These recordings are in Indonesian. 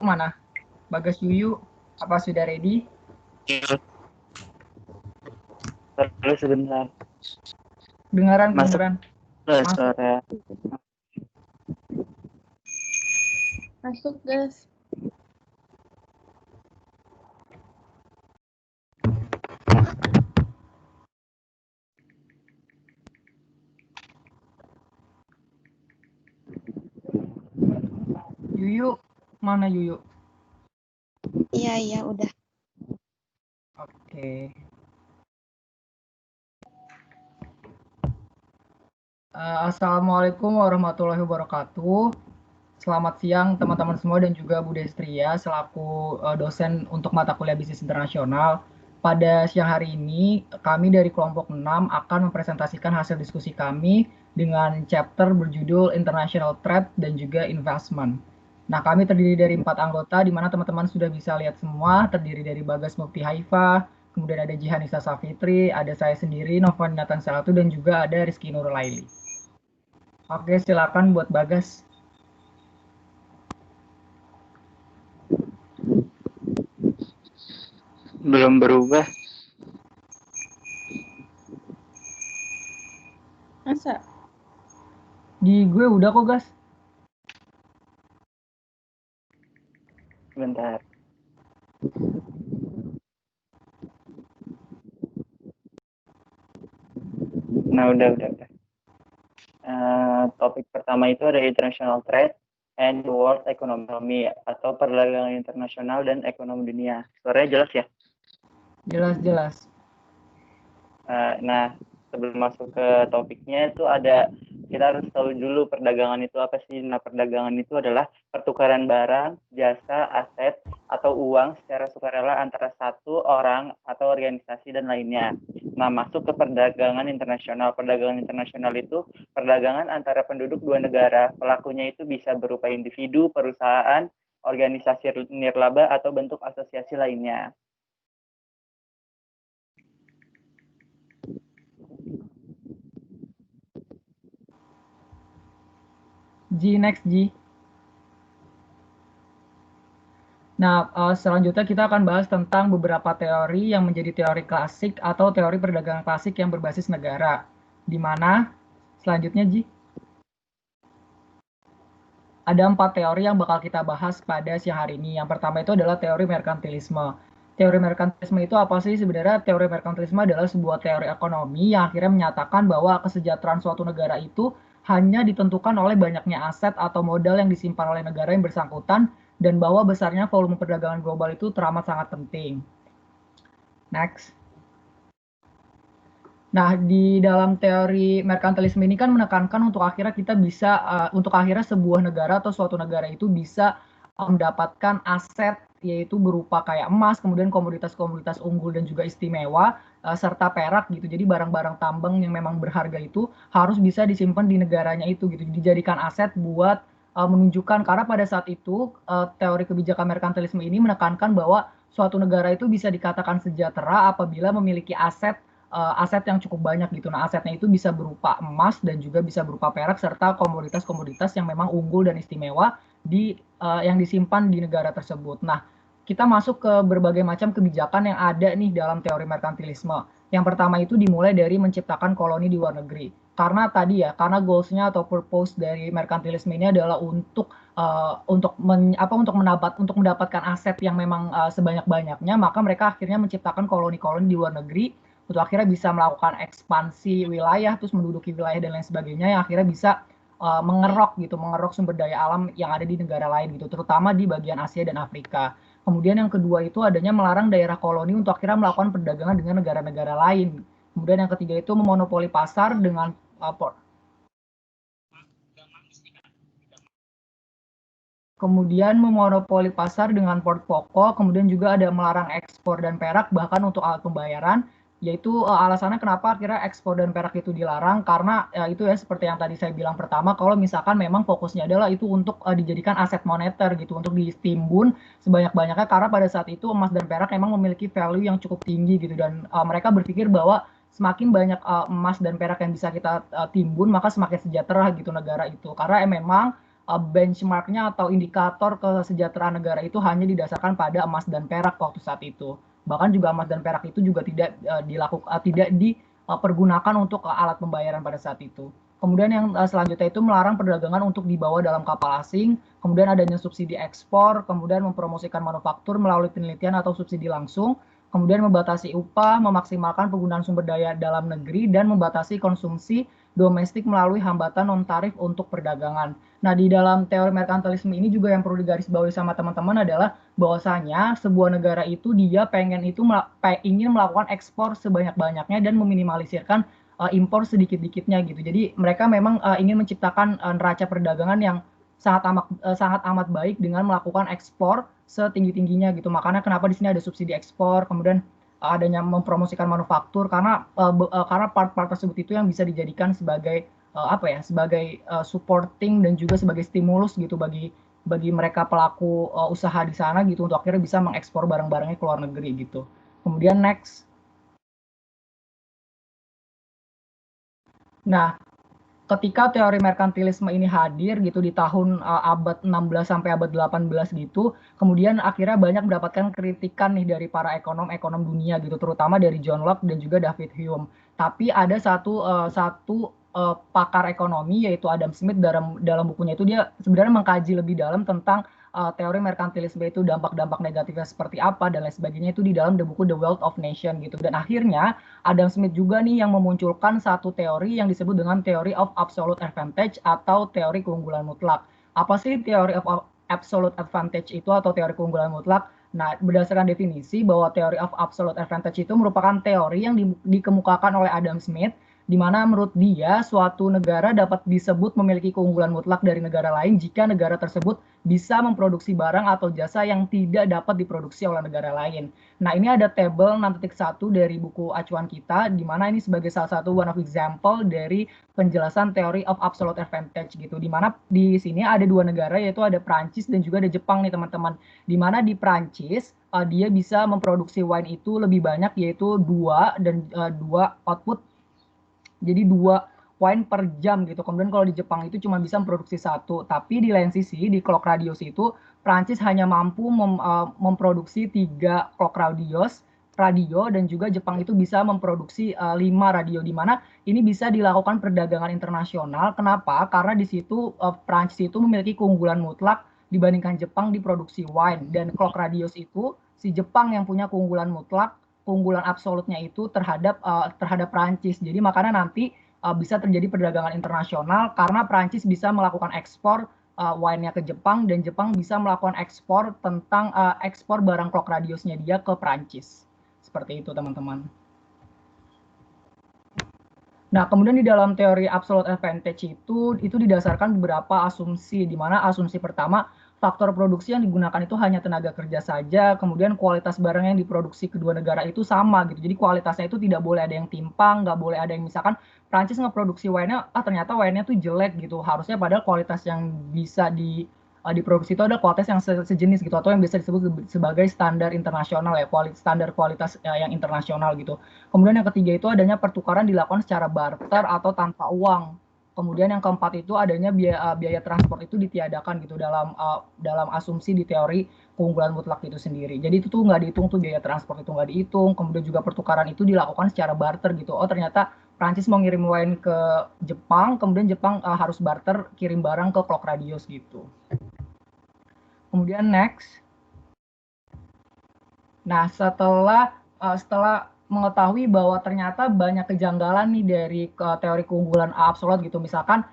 Mana? Bagas Yuyu, apa sudah ready? Terus sebentar. Dengaran, Masuk kedengeran. Masuk. Masuk. Masuk, guys. Yuyu, mana Yuyu? Iya, udah. Oke. Assalamualaikum warahmatullahi wabarakatuh. Selamat siang teman-teman semua dan juga Bu Destria selaku dosen untuk mata kuliah bisnis internasional. Pada siang hari ini, kami dari kelompok 6 akan mempresentasikan hasil diskusi kami dengan chapter berjudul International Trade dan juga Investment. Nah, kami terdiri dari 4 anggota, di mana teman-teman sudah bisa lihat semua, terdiri dari Bagas Mufti Haifa, kemudian ada Jihanisa Safitri, ada saya sendiri, Novan Nathan Salatu, dan juga ada Rizky Nurulaili. Oke, silakan buat Bagas. belum berubah. Masa? Di gue udah kok, Gas. Bentar. Nah, udah. Topik pertama itu ada international trade and world economy atau perdagangan internasional dan ekonomi dunia. Suaranya jelas ya? Jelas. Nah, sebelum masuk ke topiknya itu kita harus tahu dulu perdagangan itu apa sih. Nah, perdagangan itu adalah pertukaran barang, jasa, aset, atau uang secara sukarela antara satu orang atau organisasi dan lainnya. Nah, masuk ke perdagangan internasional. Perdagangan internasional itu perdagangan antara penduduk dua negara. Pelakunya itu bisa berupa individu, perusahaan, organisasi nirlaba, atau bentuk asosiasi lainnya. Next. Nah, selanjutnya kita akan bahas tentang beberapa teori yang menjadi teori klasik atau teori perdagangan klasik yang berbasis negara. Di mana selanjutnya, ada 4 teori yang bakal kita bahas pada siang hari ini. Yang pertama itu adalah teori merkantilisme. Teori merkantilisme itu apa sih? Sebenarnya teori merkantilisme adalah sebuah teori ekonomi yang akhirnya menyatakan bahwa kesejahteraan suatu negara itu hanya ditentukan oleh banyaknya aset atau modal yang disimpan oleh negara yang bersangkutan dan bahwa besarnya volume perdagangan global itu teramat sangat penting. Next. Nah, di dalam teori merkantilisme ini kan menekankan untuk akhirnya kita bisa untuk akhirnya sebuah negara atau suatu negara itu bisa mendapatkan aset yaitu berupa kayak emas, kemudian komoditas-komoditas unggul dan juga istimewa serta perak gitu. Jadi barang-barang tambang yang memang berharga itu harus bisa disimpan di negaranya itu gitu. Dijadikan aset buat menunjukkan karena pada saat itu teori kebijakan merkantilisme ini menekankan bahwa suatu negara itu bisa dikatakan sejahtera apabila memiliki aset yang cukup banyak gitu. Nah, asetnya itu bisa berupa emas dan juga bisa berupa perak serta komoditas-komoditas yang memang unggul dan istimewa yang disimpan di negara tersebut. Nah, kita masuk ke berbagai macam kebijakan yang ada nih dalam teori merkantilisme. Yang pertama itu dimulai dari menciptakan koloni di luar negeri. Karena tadi ya, karena goals-nya atau purpose dari merkantilisme ini adalah untuk mendapatkan aset yang memang sebanyak-banyaknya, maka mereka akhirnya menciptakan koloni-koloni di luar negeri untuk akhirnya bisa melakukan ekspansi wilayah, terus menduduki wilayah dan lain sebagainya yang akhirnya bisa mengerok sumber daya alam yang ada di negara lain gitu, terutama di bagian Asia dan Afrika. Kemudian yang kedua itu adanya melarang daerah koloni untuk akhirnya melakukan perdagangan dengan negara-negara lain. Kemudian yang ketiga itu memonopoli pasar dengan port pokok, kemudian juga ada melarang ekspor dan perak bahkan untuk alat pembayaran, yaitu alasannya kenapa akhirnya ekspor dan perak itu dilarang karena itu ya seperti yang tadi saya bilang pertama, kalau misalkan memang fokusnya adalah itu untuk dijadikan aset moneter gitu, untuk ditimbun sebanyak-banyaknya karena pada saat itu emas dan perak memang memiliki value yang cukup tinggi gitu dan mereka berpikir bahwa semakin banyak emas dan perak yang bisa kita timbun maka semakin sejahtera gitu negara itu karena memang benchmark-nya atau indikator kesejahteraan negara itu hanya didasarkan pada emas dan perak waktu saat itu. Bahkan juga emas dan perak itu juga tidak dipergunakan untuk alat pembayaran pada saat itu. Kemudian yang selanjutnya itu melarang perdagangan untuk dibawa dalam kapal asing, kemudian adanya subsidi ekspor, kemudian mempromosikan manufaktur melalui penelitian atau subsidi langsung, kemudian membatasi upah, memaksimalkan penggunaan sumber daya dalam negeri, dan membatasi konsumsi domestik melalui hambatan non-tarif untuk perdagangan. Nah, di dalam teori merkantilisme ini juga yang perlu digarisbawahi sama teman-teman adalah bahwasanya sebuah negara itu dia ingin melakukan ekspor sebanyak-banyaknya dan meminimalisirkan impor sedikit-dikitnya gitu. Jadi mereka memang ingin menciptakan neraca perdagangan yang sangat amat baik dengan melakukan ekspor setinggi-tingginya gitu. Makanya kenapa di sini ada subsidi ekspor, kemudian adanya mempromosikan manufaktur karena part-part tersebut itu yang bisa dijadikan sebagai sebagai supporting dan juga sebagai stimulus gitu bagi mereka pelaku usaha di sana gitu untuk akhirnya bisa mengekspor barang-barangnya ke luar negeri gitu. Kemudian next. Nah, ketika teori merkantilisme ini hadir gitu di tahun abad 16 sampai abad 18 gitu, kemudian akhirnya banyak mendapatkan kritikan nih dari para ekonom-ekonom dunia gitu, terutama dari John Locke dan juga David Hume. Tapi ada satu pakar ekonomi yaitu Adam Smith dalam bukunya itu dia sebenarnya mengkaji lebih dalam tentang teori merkantilisme itu dampak-dampak negatifnya seperti apa dan lain sebagainya itu di dalam buku The Wealth of Nation gitu. Dan akhirnya Adam Smith juga nih yang memunculkan satu teori yang disebut dengan Theory of Absolute Advantage atau teori keunggulan mutlak. Apa sih Theory of Absolute Advantage itu atau teori keunggulan mutlak? Nah, berdasarkan definisi bahwa Theory of Absolute Advantage itu merupakan teori yang dikemukakan oleh Adam Smith di mana menurut dia suatu negara dapat disebut memiliki keunggulan mutlak dari negara lain jika negara tersebut bisa memproduksi barang atau jasa yang tidak dapat diproduksi oleh negara lain. Nah, ini ada tabel 6.1 dari buku acuan kita, di mana ini sebagai salah satu one of example dari penjelasan Theory of Absolute Advantage gitu. Di mana di sini ada dua negara yaitu ada Prancis dan juga ada Jepang nih teman-teman. Di mana di Prancis dia bisa memproduksi wine itu lebih banyak yaitu 2 output, jadi 2 wine per jam gitu. Kemudian kalau di Jepang itu cuma bisa memproduksi 1. Tapi di lain sisi di clock radius itu Prancis hanya mampu memproduksi 3 clock radio dan juga Jepang itu bisa memproduksi 5 radio, di mana ini bisa dilakukan perdagangan internasional. Kenapa? Karena di situ Prancis itu memiliki keunggulan mutlak dibandingkan Jepang di produksi wine, dan clock radius itu si Jepang yang punya keunggulan mutlak, keunggulan absolutnya itu terhadap Prancis. Jadi makanya nanti bisa terjadi perdagangan internasional karena Prancis bisa melakukan ekspor wine-nya ke Jepang dan Jepang bisa melakukan ekspor ekspor barang clock radiusnya dia ke Prancis. Seperti itu teman-teman. Nah, kemudian di dalam teori absolute advantage itu didasarkan beberapa asumsi, di mana asumsi pertama, faktor produksi yang digunakan itu hanya tenaga kerja saja, kemudian kualitas barang yang diproduksi kedua negara itu sama gitu. Jadi kualitasnya itu tidak boleh ada yang timpang, nggak boleh ada yang misalkan Prancis ngeproduksi wine-nya, ternyata wine-nya tuh jelek gitu. Harusnya padahal kualitas yang bisa diproduksi itu ada kualitas yang sejenis gitu, atau yang bisa disebut sebagai standar internasional ya, standar kualitas yang internasional gitu. Kemudian yang ketiga itu adanya pertukaran dilakukan secara barter atau tanpa uang. Kemudian yang keempat itu adanya biaya transport itu ditiadakan gitu dalam asumsi di teori keunggulan mutlak itu sendiri. Jadi itu tuh nggak dihitung tuh, biaya transport itu nggak dihitung. Kemudian juga pertukaran itu dilakukan secara barter gitu. Oh ternyata Prancis mau ngirim wine ke Jepang, kemudian Jepang harus barter kirim barang ke clock radius gitu. Kemudian next. Nah, setelah mengetahui bahwa ternyata banyak kejanggalan nih dari teori keunggulan absolut gitu. Misalkan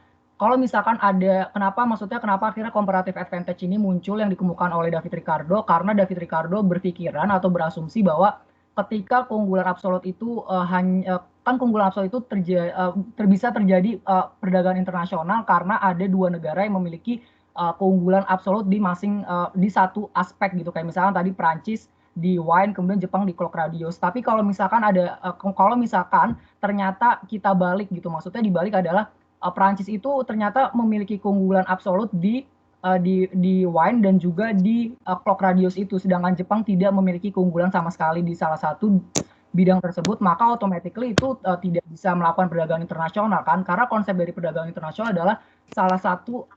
kalau misalkan ada kenapa akhirnya comparative advantage ini muncul yang dikemukakan oleh David Ricardo, karena David Ricardo berpikiran atau berasumsi bahwa ketika keunggulan absolut itu kan keunggulan absolut itu bisa terjadi perdagangan internasional karena ada dua negara yang memiliki keunggulan absolut di satu aspek gitu, kayak misalkan tadi Prancis di wine, kemudian Jepang di clock radius. Tapi kalau misalkan ternyata kita balik gitu, maksudnya dibalik adalah Prancis itu ternyata memiliki keunggulan absolut di wine dan juga di clock radius itu, sedangkan Jepang tidak memiliki keunggulan sama sekali di salah satu bidang tersebut, maka automatically itu tidak bisa melakukan perdagangan internasional kan, karena konsep dari perdagangan internasional adalah salah satu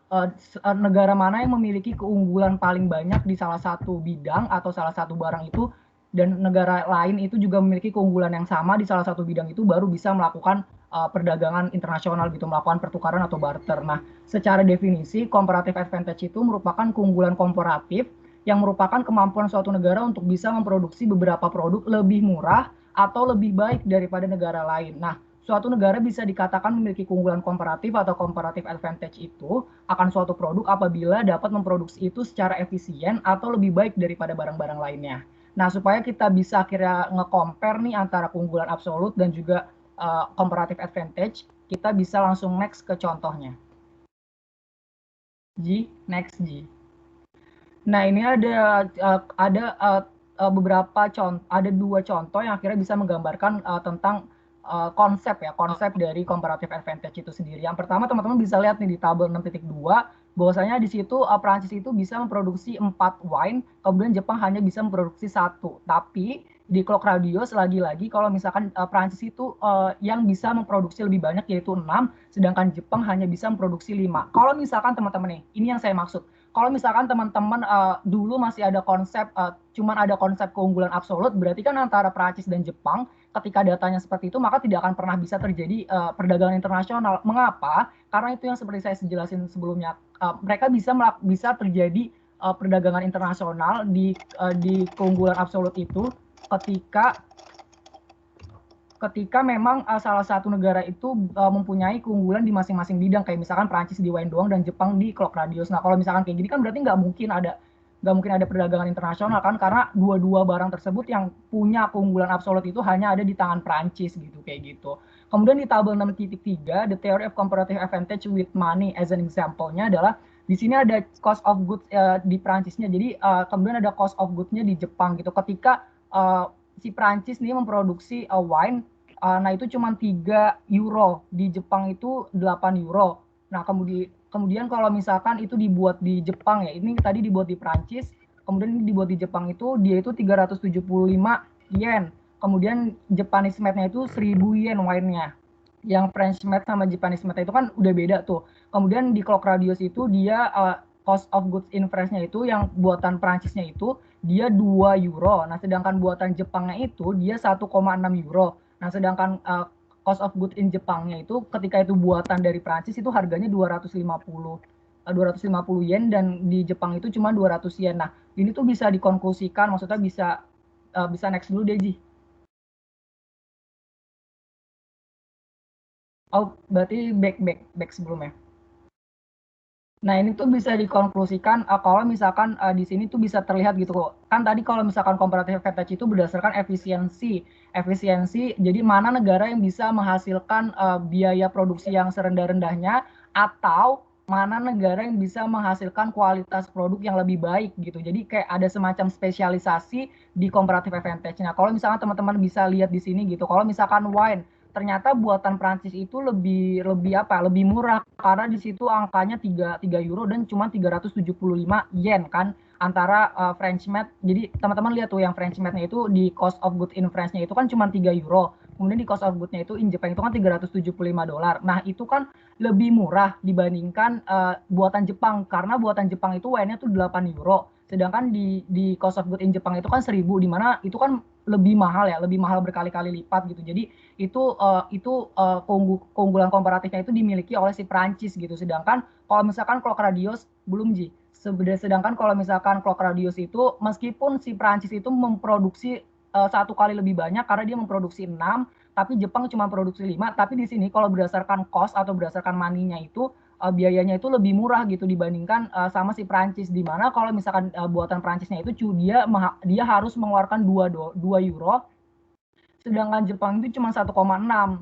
negara mana yang memiliki keunggulan paling banyak di salah satu bidang atau salah satu barang itu, dan negara lain itu juga memiliki keunggulan yang sama di salah satu bidang itu, baru bisa melakukan perdagangan internasional gitu, melakukan pertukaran atau barter. Nah, secara definisi comparative advantage itu merupakan keunggulan komparatif yang merupakan kemampuan suatu negara untuk bisa memproduksi beberapa produk lebih murah atau lebih baik daripada negara lain. Nah, suatu negara bisa dikatakan memiliki keunggulan komparatif atau comparative advantage itu akan suatu produk apabila dapat memproduksi itu secara efisien atau lebih baik daripada barang-barang lainnya. Nah, supaya kita bisa akhirnya nge-compare nih antara keunggulan absolut dan juga comparative advantage, kita bisa langsung next ke contohnya. Next. Nah, ini ada beberapa contoh, ada 2 contoh yang akhirnya bisa menggambarkan tentang konsep dari comparative advantage itu sendiri. Yang pertama, teman-teman bisa lihat nih di tabel 6.2, bahwasanya di situ Prancis itu bisa memproduksi 4 wine, kemudian Jepang hanya bisa memproduksi 1. Tapi di Clock Radius lagi-lagi kalau misalkan Prancis itu yang bisa memproduksi lebih banyak yaitu 6, sedangkan Jepang hanya bisa memproduksi 5. Kalau misalkan teman-teman nih, ini yang saya maksud. Kalau misalkan teman-teman dulu masih ada konsep, cuman ada konsep keunggulan absolut, berarti kan antara Prancis dan Jepang, ketika datanya seperti itu, maka tidak akan pernah bisa terjadi perdagangan internasional. Mengapa? Karena itu yang seperti saya jelasin sebelumnya, mereka bisa terjadi perdagangan internasional di keunggulan absolut itu ketika memang salah satu negara itu mempunyai keunggulan di masing-masing bidang, kayak misalkan Prancis di wine doang dan Jepang di clock radius. Nah, kalau misalkan kayak gini kan berarti nggak mungkin ada perdagangan internasional kan, karena dua-dua barang tersebut yang punya keunggulan absolut itu hanya ada di tangan Prancis gitu, kayak gitu. Kemudian di tabel 6.3, the theory of comparative advantage with money as an example-nya adalah di sini ada cost of goods di Prancisnya. Jadi kemudian ada cost of goods-nya di Jepang gitu. Ketika si Prancis nih memproduksi wine, nah itu cuma 3 euro, di Jepang itu 8 euro. Nah, kemudian kalau misalkan itu dibuat di Jepang ya, ini tadi dibuat di Prancis, kemudian dibuat di Jepang itu dia itu 375 yen. Kemudian Japanese made-nya itu 1000 yen wine-nya. Yang French made sama Japanese made itu kan udah beda tuh. Kemudian di Clock Radius itu dia cost of goods in France-nya itu yang buatan Prancisnya itu dia 2 euro. Nah, sedangkan buatan Jepangnya itu dia 1,6 euro. Nah, sedangkan cost of goods in Jepangnya itu ketika itu buatan dari Prancis itu harganya 250 yen, dan di Jepang itu cuma 200 yen. Nah, ini tuh bisa dikonklusikan, maksudnya bisa next dulu deh, Ji. Oh, berarti back sebelumnya. Nah, ini tuh bisa dikonklusikan kalau misalkan di sini tuh bisa terlihat gitu kok. Kan tadi kalau misalkan comparative advantage itu berdasarkan efisiensi. Jadi mana negara yang bisa menghasilkan biaya produksi yang serendah-rendahnya, atau mana negara yang bisa menghasilkan kualitas produk yang lebih baik gitu. Jadi kayak ada semacam spesialisasi di comparative advantage. Nah, kalau misalkan teman-teman bisa lihat di sini gitu, kalau misalkan wine ternyata buatan Prancis itu lebih murah, karena di situ angkanya 3 euro dan cuma 375 yen kan, antara French made. Jadi teman-teman lihat tuh yang French made-nya itu di cost of goods in France-nya itu kan cuma 3 euro. Kemudian di cost of goods-nya itu in Japan itu kan $375. Nah, itu kan lebih murah dibandingkan buatan Jepang, karena buatan Jepang itu wine-nya tuh 8 euro. Sedangkan di cost of goods in Jepang itu kan 1000, di mana itu kan lebih mahal berkali-kali lipat gitu. Jadi itu keunggulan komparatifnya itu dimiliki oleh si Prancis gitu. Sedangkan kalau misalkan Clock Radius belum, Ji. Sedangkan kalau misalkan Clock Radius itu meskipun si Prancis itu memproduksi 1 kali lebih banyak karena dia memproduksi 6, tapi Jepang cuma produksi 5, tapi di sini kalau berdasarkan cost atau berdasarkan money-nya itu biayanya itu lebih murah gitu dibandingkan sama si Prancis, di mana kalau misalkan buatan Prancisnya itu dia harus mengeluarkan 2 euro, sedangkan Jepang itu cuma 1,6.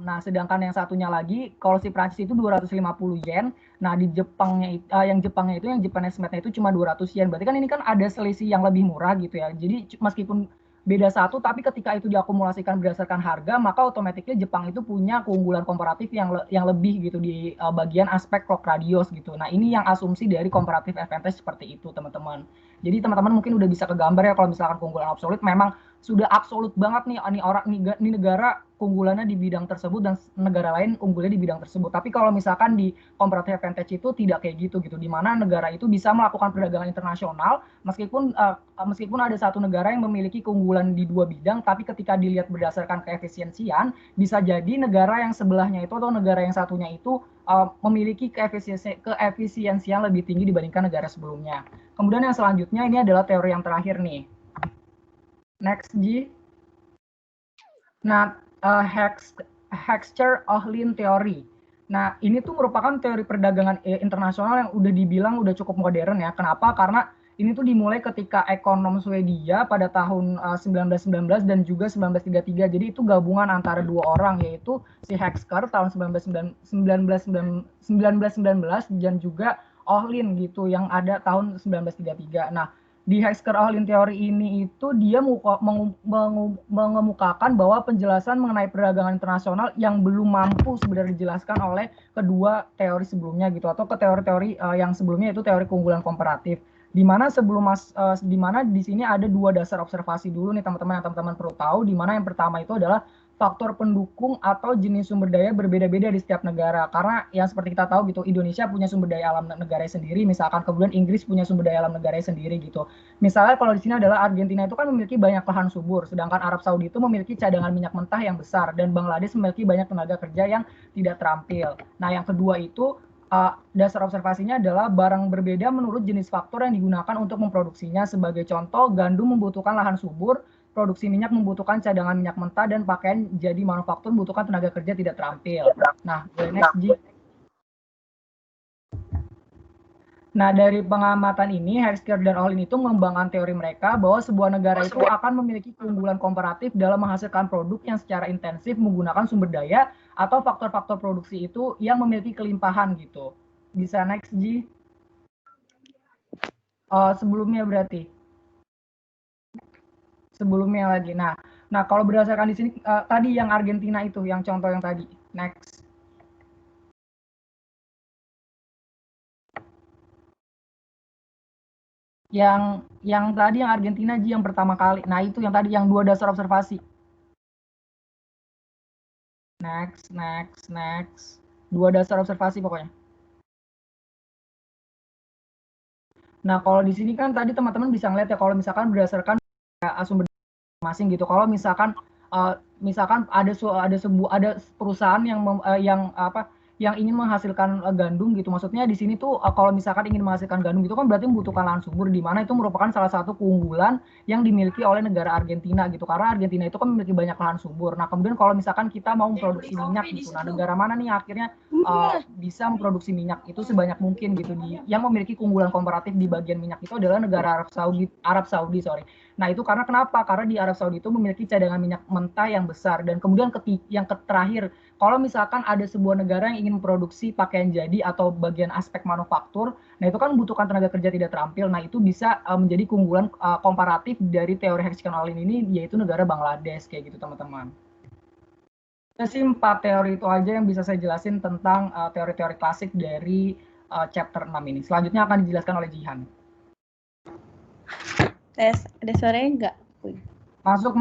Nah, sedangkan yang satunya lagi kalau si Prancis itu 250 yen. Nah, di Jepangnya yang Japanese made-nya itu cuma 200 yen. Berarti kan ini kan ada selisih yang lebih murah gitu ya. Jadi meskipun beda satu, tapi ketika itu diakumulasikan berdasarkan harga, maka otomatis Jepang itu punya keunggulan komparatif yang lebih gitu di bagian aspek clock radius gitu. Nah, ini yang asumsi dari comparative advantage seperti itu, teman-teman. Jadi teman-teman mungkin udah bisa kegambar ya, kalau misalkan keunggulan absolut memang sudah absolut banget nih nih negara keunggulannya di bidang tersebut dan negara lain unggulnya di bidang tersebut. Tapi kalau misalkan di comparative advantage itu tidak kayak gitu, di mana negara itu bisa melakukan perdagangan internasional meskipun ada satu negara yang memiliki keunggulan di dua bidang, tapi ketika dilihat berdasarkan keefisiensian, bisa jadi negara yang sebelahnya itu atau negara yang satunya itu memiliki keefisiensian lebih tinggi dibandingkan negara sebelumnya. Kemudian yang selanjutnya ini adalah teori yang terakhir nih. Next, G. Nah, Heckscher-Ohlin teori. Nah, ini tuh merupakan teori perdagangan internasional yang udah dibilang udah cukup modern ya. Kenapa? Karena ini tuh dimulai ketika ekonom Swedia pada tahun 1919 dan juga 1933. Jadi itu gabungan antara dua orang, yaitu si Heckscher tahun 1919 dan juga Ohlin gitu yang ada tahun 1933. Nah, di Heckscher-Ohlin teori ini itu dia mengemukakan bahwa penjelasan mengenai perdagangan internasional yang belum mampu sebenarnya dijelaskan oleh kedua teori sebelumnya gitu, atau ke teori-teori yang sebelumnya itu teori keunggulan komparatif. Di mana di mana di sini ada dua dasar observasi dulu nih teman-teman yang teman-teman perlu tahu, di mana yang pertama itu adalah faktor pendukung atau jenis sumber daya berbeda-beda di setiap negara. Karena yang seperti kita tahu gitu, Indonesia punya sumber daya alam negara sendiri, misalkan kemudian Inggris punya sumber daya alam negara sendiri gitu. Misalnya kalau di sini adalah Argentina itu kan memiliki banyak lahan subur, sedangkan Arab Saudi itu memiliki cadangan minyak mentah yang besar dan Bangladesh memiliki banyak tenaga kerja yang tidak terampil. Nah, yang kedua itu dasar observasinya adalah barang berbeda menurut jenis faktor yang digunakan untuk memproduksinya. Sebagai contoh, gandum membutuhkan lahan subur, produksi minyak membutuhkan cadangan minyak mentah, dan pakaian jadi manufaktur membutuhkan tenaga kerja tidak terampil. Nah, next, G. Nah, dari pengamatan ini, Heckscher dan Ohlin itu mengembangkan teori mereka bahwa sebuah negara itu akan memiliki keunggulan komparatif dalam menghasilkan produk yang secara intensif menggunakan sumber daya atau faktor-faktor produksi itu yang memiliki kelimpahan gitu. Bisa next, G. Sebelumnya berarti. Sebelumnya lagi. Nah, kalau berdasarkan di sini tadi yang Argentina itu, yang contoh yang tadi. Next. Yang tadi yang Argentina yang pertama kali. Nah, itu yang tadi yang dua dasar observasi. Next. Dua dasar observasi pokoknya. Nah, kalau di sini kan tadi teman-teman bisa ngeliat ya, kalau misalkan berdasarkan sumber masing gitu. Kalau misalkan ada perusahaan yang ingin menghasilkan gandum gitu. Maksudnya di sini tuh kalau misalkan ingin menghasilkan gandum itu kan berarti membutuhkan lahan subur, di mana itu merupakan salah satu keunggulan yang dimiliki oleh negara Argentina gitu. Karena Argentina itu kan memiliki banyak lahan subur. Nah, kemudian kalau misalkan kita mau memproduksi minyak gitu. Nah, negara mana nih akhirnya bisa memproduksi minyak itu sebanyak mungkin gitu, yang memiliki keunggulan komparatif di bagian minyak itu adalah negara Arab Saudi. Nah, itu karena kenapa? Karena di Arab Saudi itu memiliki cadangan minyak mentah yang besar. Dan kemudian yang terakhir, kalau misalkan ada sebuah negara yang ingin memproduksi pakaian jadi atau bagian aspek manufaktur, nah itu kan membutuhkan tenaga kerja tidak terampil. Nah, itu bisa menjadi keunggulan komparatif dari teori Heckscher-Ohlin ini, yaitu negara Bangladesh kayak gitu, teman-teman. Itu sih 4 teori itu aja yang bisa saya jelasin tentang teori-teori klasik dari chapter 6 ini. Selanjutnya akan dijelaskan oleh Jihan. Tes, ada suaranya enggak? Masuk.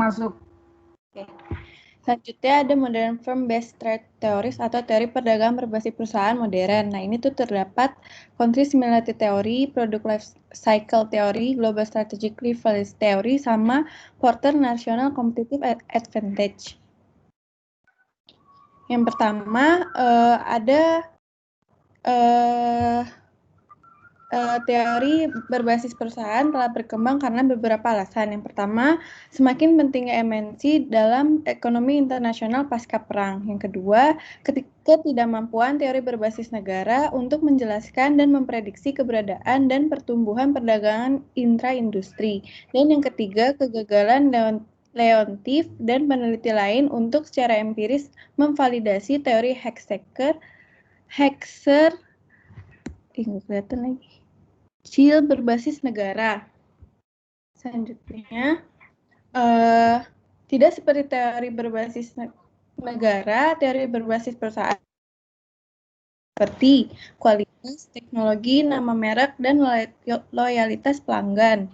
Oke. Selanjutnya ada modern firm-based trade theories atau teori perdagangan berbasis perusahaan modern. Nah, ini tuh terdapat country similarity theory, product life cycle theory, global strategic leverage theory, sama Porter national competitive advantage. Yang pertama ada teori berbasis perusahaan telah berkembang karena beberapa alasan. Yang pertama, semakin pentingnya MNC dalam ekonomi internasional pasca perang. Yang kedua, ketidakmampuan teori berbasis negara untuk menjelaskan dan memprediksi keberadaan dan pertumbuhan perdagangan intra-industri. Dan yang ketiga, kegagalan Leontief dan peneliti lain untuk secara empiris memvalidasi teori Heckscher berbasis negara. Selanjutnya, tidak seperti teori berbasis negara, teori berbasis perusahaan seperti kualitas, teknologi, nama merek, dan loyalitas pelanggan.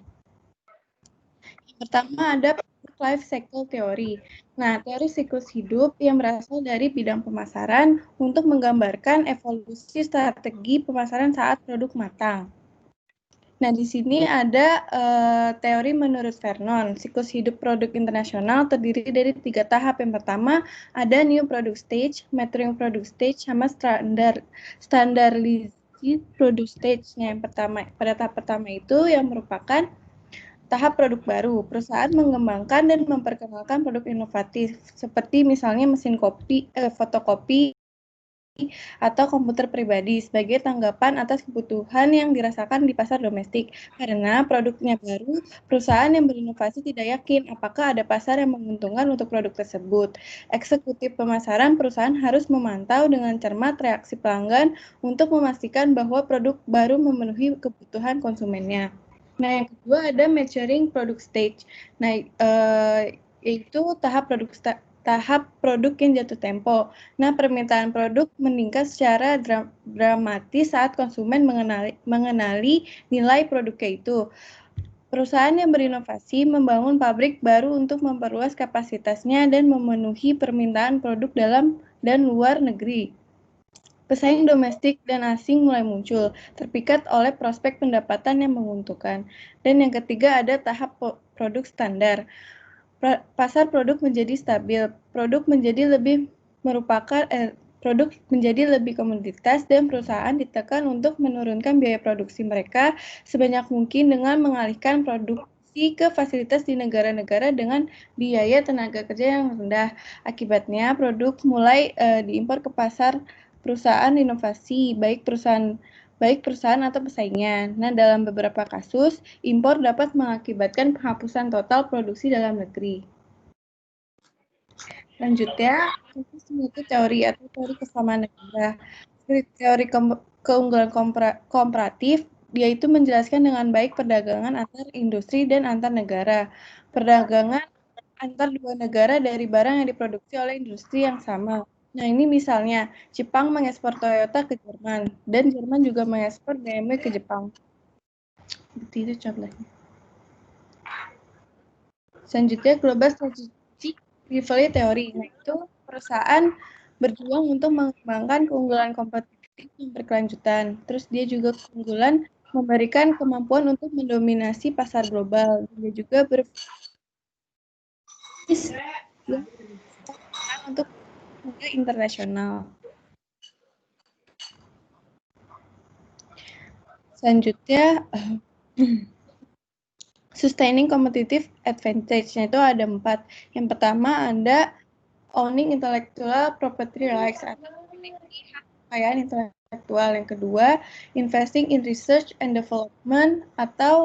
Yang pertama ada life cycle theory. Nah, teori siklus hidup yang berasal dari bidang pemasaran untuk menggambarkan evolusi strategi pemasaran saat produk matang. Nah, di sini ada teori menurut Vernon. Siklus hidup produk internasional terdiri dari 3 tahap. Yang pertama ada new product stage, maturing product stage, sama standardized product stage. Yang pertama, pada tahap pertama itu yang merupakan tahap produk baru. Perusahaan mengembangkan dan memperkenalkan produk inovatif seperti misalnya mesin kopi, fotokopi, atau komputer pribadi sebagai tanggapan atas kebutuhan yang dirasakan di pasar domestik. Karena produknya baru, perusahaan yang berinovasi tidak yakin apakah ada pasar yang menguntungkan untuk produk tersebut. Eksekutif pemasaran perusahaan harus memantau dengan cermat reaksi pelanggan untuk memastikan bahwa produk baru memenuhi kebutuhan konsumennya. Nah, yang kedua ada maturing product stage. Nah, yaitu tahap produk yang jatuh tempo. Nah, permintaan produk meningkat secara dramatis saat konsumen mengenali nilai produknya itu. Perusahaan yang berinovasi membangun pabrik baru untuk memperluas kapasitasnya dan memenuhi permintaan produk dalam dan luar negeri. Pesaing domestik dan asing mulai muncul, terpikat oleh prospek pendapatan yang menguntungkan. Dan yang ketiga ada tahap produk standar. Pasar produk menjadi stabil, produk menjadi lebih komoditas dan perusahaan ditekan untuk menurunkan biaya produksi mereka sebanyak mungkin dengan mengalihkan produksi ke fasilitas di negara-negara dengan biaya tenaga kerja yang rendah. Akibatnya produk mulai diimpor ke pasar perusahaan inovasi, baik perusahaan atau pesaingnya. Nah, dalam beberapa kasus, impor dapat mengakibatkan penghapusan total produksi dalam negeri. Selanjutnya, itu teori atau teori kesamaan negara. Teori keunggulan komparatif, yaitu menjelaskan dengan baik perdagangan antar industri dan antar negara. Perdagangan antar dua negara dari barang yang diproduksi oleh industri yang sama. Nah, ini misalnya Jepang mengekspor Toyota ke Jerman dan Jerman juga mengekspor BMW ke Jepang. Seperti itu contohnya. Selanjutnya global strategic rivalry theory. Nah, itu perusahaan berjuang untuk mengembangkan keunggulan kompetitif yang berkelanjutan. Terus dia juga keunggulan memberikan kemampuan untuk mendominasi pasar global. Dia juga untuk internasional. Selanjutnya, sustaining competitive advantage-nya itu ada 4. Yang pertama ada owning intellectual property rights atau memiliki hak kekayaan intelektual. Yang kedua, investing in research and development atau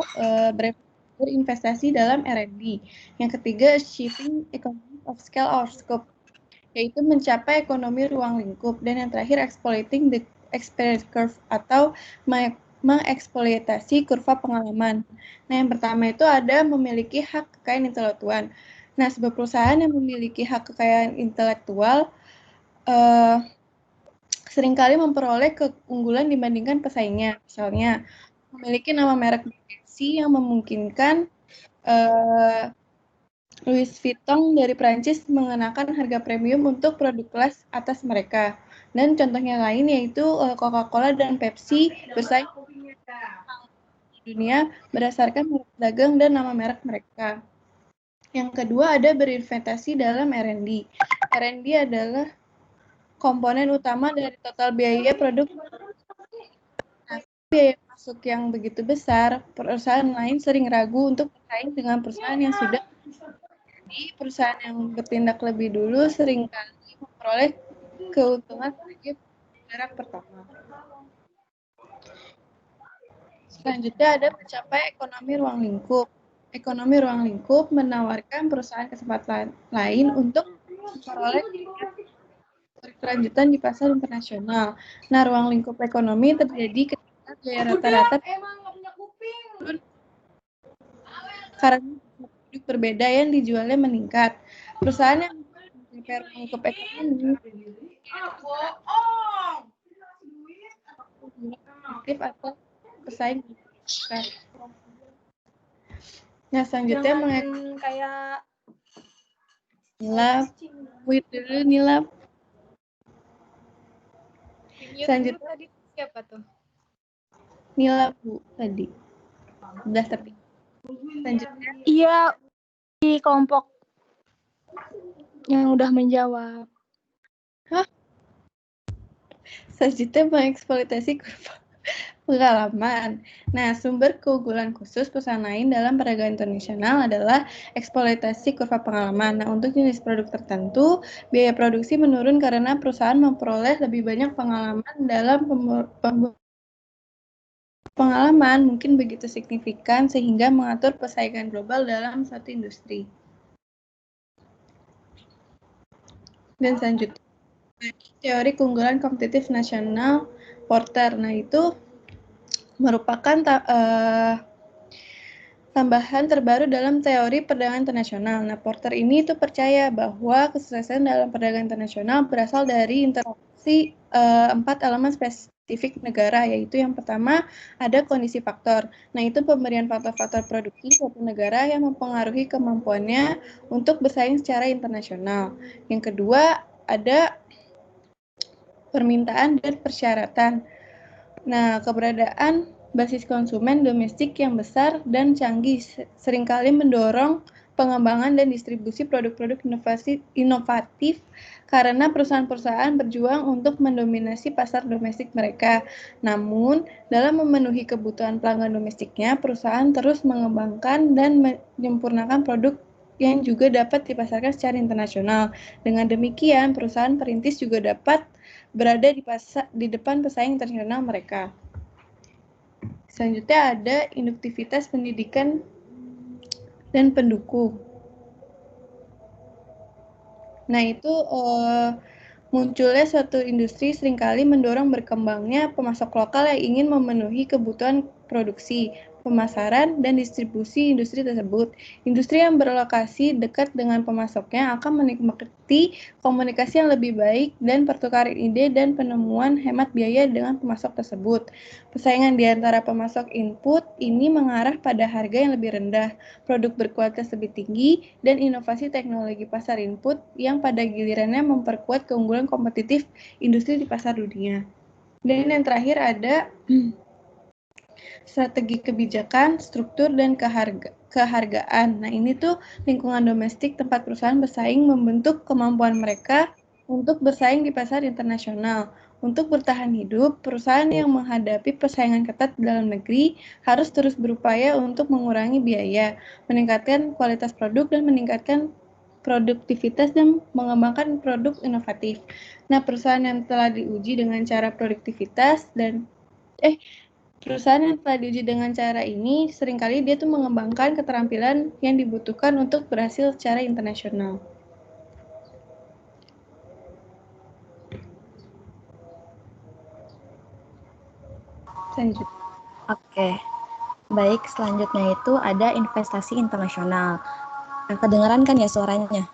berinvestasi dalam R&D. Yang ketiga, achieving economy of scale or scope, yaitu mencapai ekonomi ruang lingkup. Dan yang terakhir, exploiting the experience curve atau mengeksploitasi kurva pengalaman. Nah, yang pertama itu ada memiliki hak kekayaan intelektual. Nah, sebuah perusahaan yang memiliki hak kekayaan intelektual seringkali memperoleh keunggulan dibandingkan pesaingnya. Misalnya, memiliki nama merek Pepsi yang memungkinkan Louis Vuitton dari Prancis mengenakan harga premium untuk produk kelas atas mereka. Dan contohnya lain yaitu Coca-Cola dan Pepsi bersaing di dunia berdasarkan merek dagang dan nama merek mereka. Yang kedua ada berinvestasi dalam R&D. R&D adalah komponen utama dari total biaya produk. Nah, biaya masuk yang begitu besar, perusahaan lain sering ragu untuk bersaing dengan perusahaan yang sudah. Jadi, perusahaan yang bertindak lebih dulu seringkali memperoleh keuntungan sebagai penggerak pertama. Selanjutnya ada mencapai ekonomi ruang lingkup. Ekonomi ruang lingkup menawarkan perusahaan kesempatan lain untuk memperoleh berkelanjutan di pasar internasional. Nah, ruang lingkup ekonomi terjadi ketika biaya rata-rata karena produk berbeda yang dijualnya meningkat. Perusahaan yang mencapai ruang lingkup ekonomi aktif atau pesaing. Nah, selanjutnya kayak Nila, wait dulu Nila. Selanjutnya tadi siapa tuh? Nila Bu tadi. Udah tapi. Selanjutnya. Iya, di kelompok yang udah menjawab. Selanjutnya mengeksploitasi kurva pengalaman. Nah, sumber keunggulan khusus perusahaan lain dalam perdagangan internasional adalah eksploitasi kurva pengalaman. Nah, untuk jenis produk tertentu, biaya produksi menurun karena perusahaan memperoleh lebih banyak pengalaman dalam pengalaman mungkin begitu signifikan sehingga mengatur persaingan global dalam suatu industri. Dan selanjutnya, teori keunggulan kompetitif nasional Porter. Nah, itu merupakan tambahan terbaru dalam teori perdagangan internasional. Nah, Porter ini itu percaya bahwa kesuksesan dalam perdagangan internasional berasal dari interaksi 4 elemen spesifik negara, yaitu yang pertama ada kondisi faktor. Nah, itu pemberian faktor-faktor produksi suatu negara yang mempengaruhi kemampuannya untuk bersaing secara internasional. Yang kedua ada permintaan dan persyaratan. Nah, keberadaan basis konsumen domestik yang besar dan canggih seringkali mendorong pengembangan dan distribusi produk-produk inovatif karena perusahaan-perusahaan berjuang untuk mendominasi pasar domestik mereka. Namun, dalam memenuhi kebutuhan pelanggan domestiknya, perusahaan terus mengembangkan dan menyempurnakan produk yang juga dapat dipasarkan secara internasional. Dengan demikian, perusahaan perintis juga dapat berada di depan pesaing internasional mereka. Selanjutnya ada induktivitas pendidikan dan pendukung. Nah, itu munculnya suatu industri seringkali mendorong berkembangnya pemasok lokal yang ingin memenuhi kebutuhan produksi, pemasaran, dan distribusi industri tersebut. Industri yang berlokasi dekat dengan pemasoknya akan menikmati komunikasi yang lebih baik dan pertukaran ide dan penemuan hemat biaya dengan pemasok tersebut. Persaingan di antara pemasok input ini mengarah pada harga yang lebih rendah, produk berkualitas lebih tinggi, dan inovasi teknologi pasar input yang pada gilirannya memperkuat keunggulan kompetitif industri di pasar dunia. Dan yang terakhir ada strategi kebijakan, struktur, dan kehargaan. Nah, ini tuh lingkungan domestik tempat perusahaan bersaing membentuk kemampuan mereka untuk bersaing di pasar internasional. Untuk bertahan hidup, perusahaan yang menghadapi persaingan ketat di dalam negeri harus terus berupaya untuk mengurangi biaya, meningkatkan kualitas produk, dan meningkatkan produktivitas dan mengembangkan produk inovatif. Nah, perusahaan yang telah diuji dengan cara produktivitas dan perusahaan yang telah diuji dengan cara ini, seringkali dia tuh mengembangkan keterampilan yang dibutuhkan untuk berhasil secara internasional. Selanjutnya. Oke, baik. Selanjutnya itu ada investasi internasional. Kedengaran kan ya suaranya?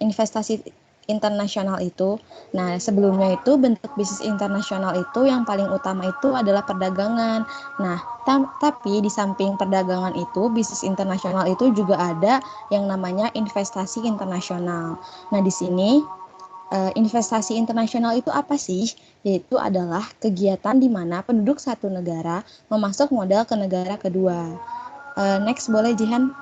Investasi internasional itu, nah sebelumnya itu bentuk bisnis internasional itu yang paling utama itu adalah perdagangan. Nah, tapi di samping perdagangan itu, bisnis internasional itu juga ada yang namanya investasi internasional. Nah, di sini investasi internasional itu apa sih? Yaitu adalah kegiatan di mana penduduk satu negara memasok modal ke negara kedua. Next, boleh Jihan?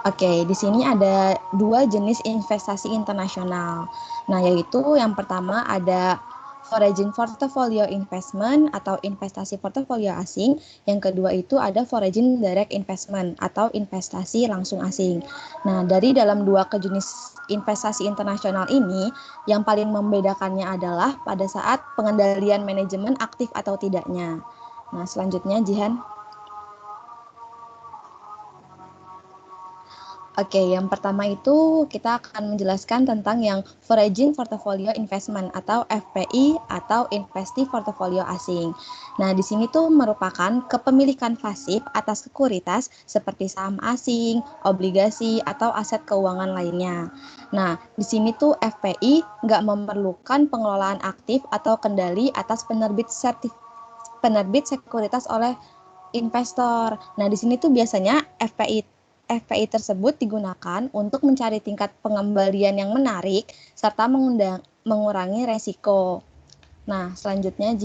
Oke, di sini ada dua jenis investasi internasional. Nah, yaitu yang pertama ada foreign portfolio investment atau investasi portofolio asing. Yang kedua itu ada foreign direct investment atau investasi langsung asing. Nah, dari dalam dua jenis investasi internasional ini, yang paling membedakannya adalah pada saat pengendalian manajemen aktif atau tidaknya. Nah, selanjutnya Jihan. Oke, yang pertama itu kita akan menjelaskan tentang yang Foreign Portfolio Investment atau FPI atau investasi portofolio asing. Nah, di sini tuh merupakan kepemilikan pasif atas sekuritas seperti saham asing, obligasi, atau aset keuangan lainnya. Nah, di sini tuh FPI nggak memerlukan pengelolaan aktif atau kendali atas penerbit penerbit sekuritas oleh investor. Nah, di sini tuh biasanya FPI tersebut digunakan untuk mencari tingkat pengembalian yang menarik serta mengurangi resiko. Nah, selanjutnya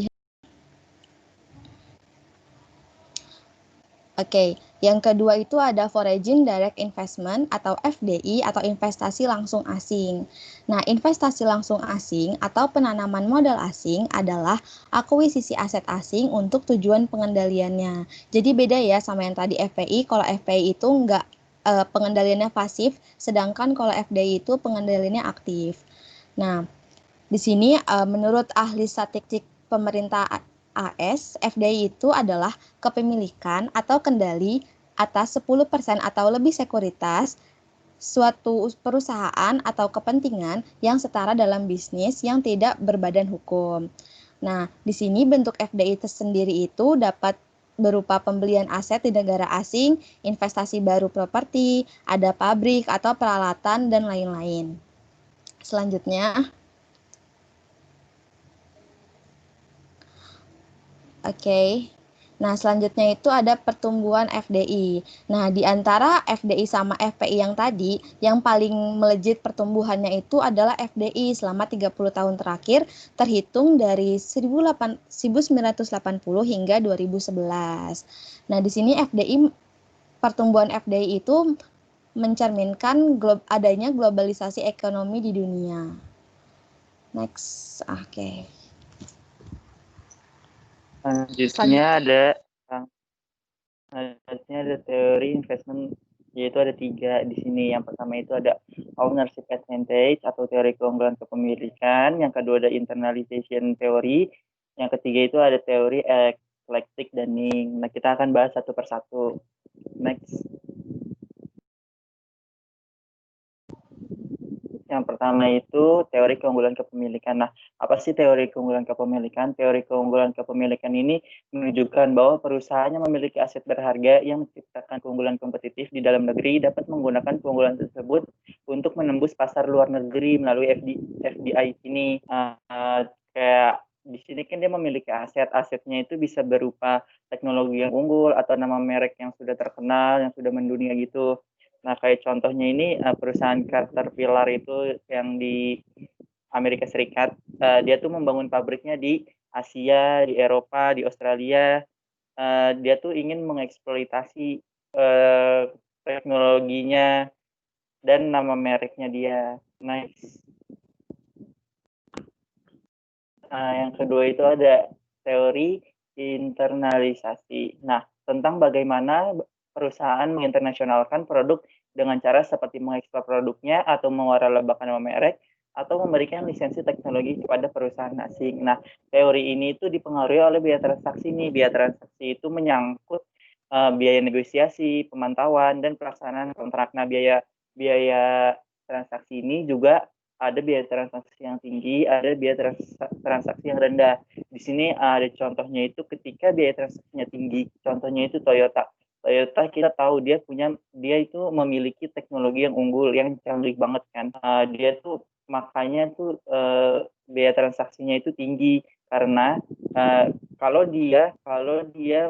Oke, yang kedua itu ada Foreign Direct Investment atau FDI atau investasi langsung asing. Nah, investasi langsung asing atau penanaman modal asing adalah akuisisi aset asing untuk tujuan pengendaliannya. Jadi beda ya sama yang tadi FPI. Kalau FPI itu pengendaliannya pasif, sedangkan kalau FDI itu pengendaliannya aktif. Nah, di sini menurut ahli statistik pemerintah AS, FDI itu adalah kepemilikan atau kendali atas 10% atau lebih sekuritas suatu perusahaan atau kepentingan yang setara dalam bisnis yang tidak berbadan hukum. Nah, di sini bentuk FDI tersendiri itu dapat berupa pembelian aset di negara asing, investasi baru properti, ada pabrik atau peralatan, dan lain-lain. Selanjutnya, Oke. Nah, selanjutnya itu ada pertumbuhan FDI. Nah, di antara FDI sama FPI yang tadi, yang paling melejit pertumbuhannya itu adalah FDI selama 30 tahun terakhir, terhitung dari 1980 hingga 2011. Nah, di sini pertumbuhan FDI itu mencerminkan adanya globalisasi ekonomi di dunia. Next, oke. Selanjutnya ada teori investment, yaitu ada 3 di sini. Yang pertama itu ada ownership advantage atau teori keunggulan kepemilikan. Yang kedua ada internalization teori. Yang ketiga itu ada teori eclectic Dunning. Nah, kita akan bahas satu persatu. Next. Yang pertama itu teori keunggulan kepemilikan. Nah, apa sih teori keunggulan kepemilikan? Teori keunggulan kepemilikan ini menunjukkan bahwa perusahaan yang memiliki aset berharga yang menciptakan keunggulan kompetitif di dalam negeri dapat menggunakan keunggulan tersebut untuk menembus pasar luar negeri melalui FDI ini. Kayak di sini kan dia memiliki asetnya itu bisa berupa teknologi yang unggul atau nama merek yang sudah terkenal, yang sudah mendunia gitu. Nah, kayak contohnya ini perusahaan Caterpillar itu yang di Amerika Serikat, dia tuh membangun pabriknya di Asia, di Eropa, di Australia. Dia tuh ingin mengeksploitasi teknologinya dan nama mereknya dia. Nice. Yang kedua itu ada teori internalisasi. Nah, tentang bagaimana perusahaan menginternasionalkan produk dengan cara seperti mengekspor produknya atau mewaralabakkan nama merek atau memberikan lisensi teknologi kepada perusahaan asing. Nah, teori ini itu dipengaruhi oleh biaya transaksi nih. Biaya transaksi itu menyangkut biaya negosiasi, pemantauan, dan pelaksanaan kontrak. Nah, biaya transaksi ini juga ada biaya transaksi yang tinggi, ada biaya transaksi yang rendah. Di sini ada contohnya itu ketika biaya transaksinya tinggi, contohnya itu Toyota. Toyota kita tahu dia itu memiliki teknologi yang unggul, yang canggih banget kan. Dia tuh makanya tuh biaya transaksinya itu tinggi karena kalau dia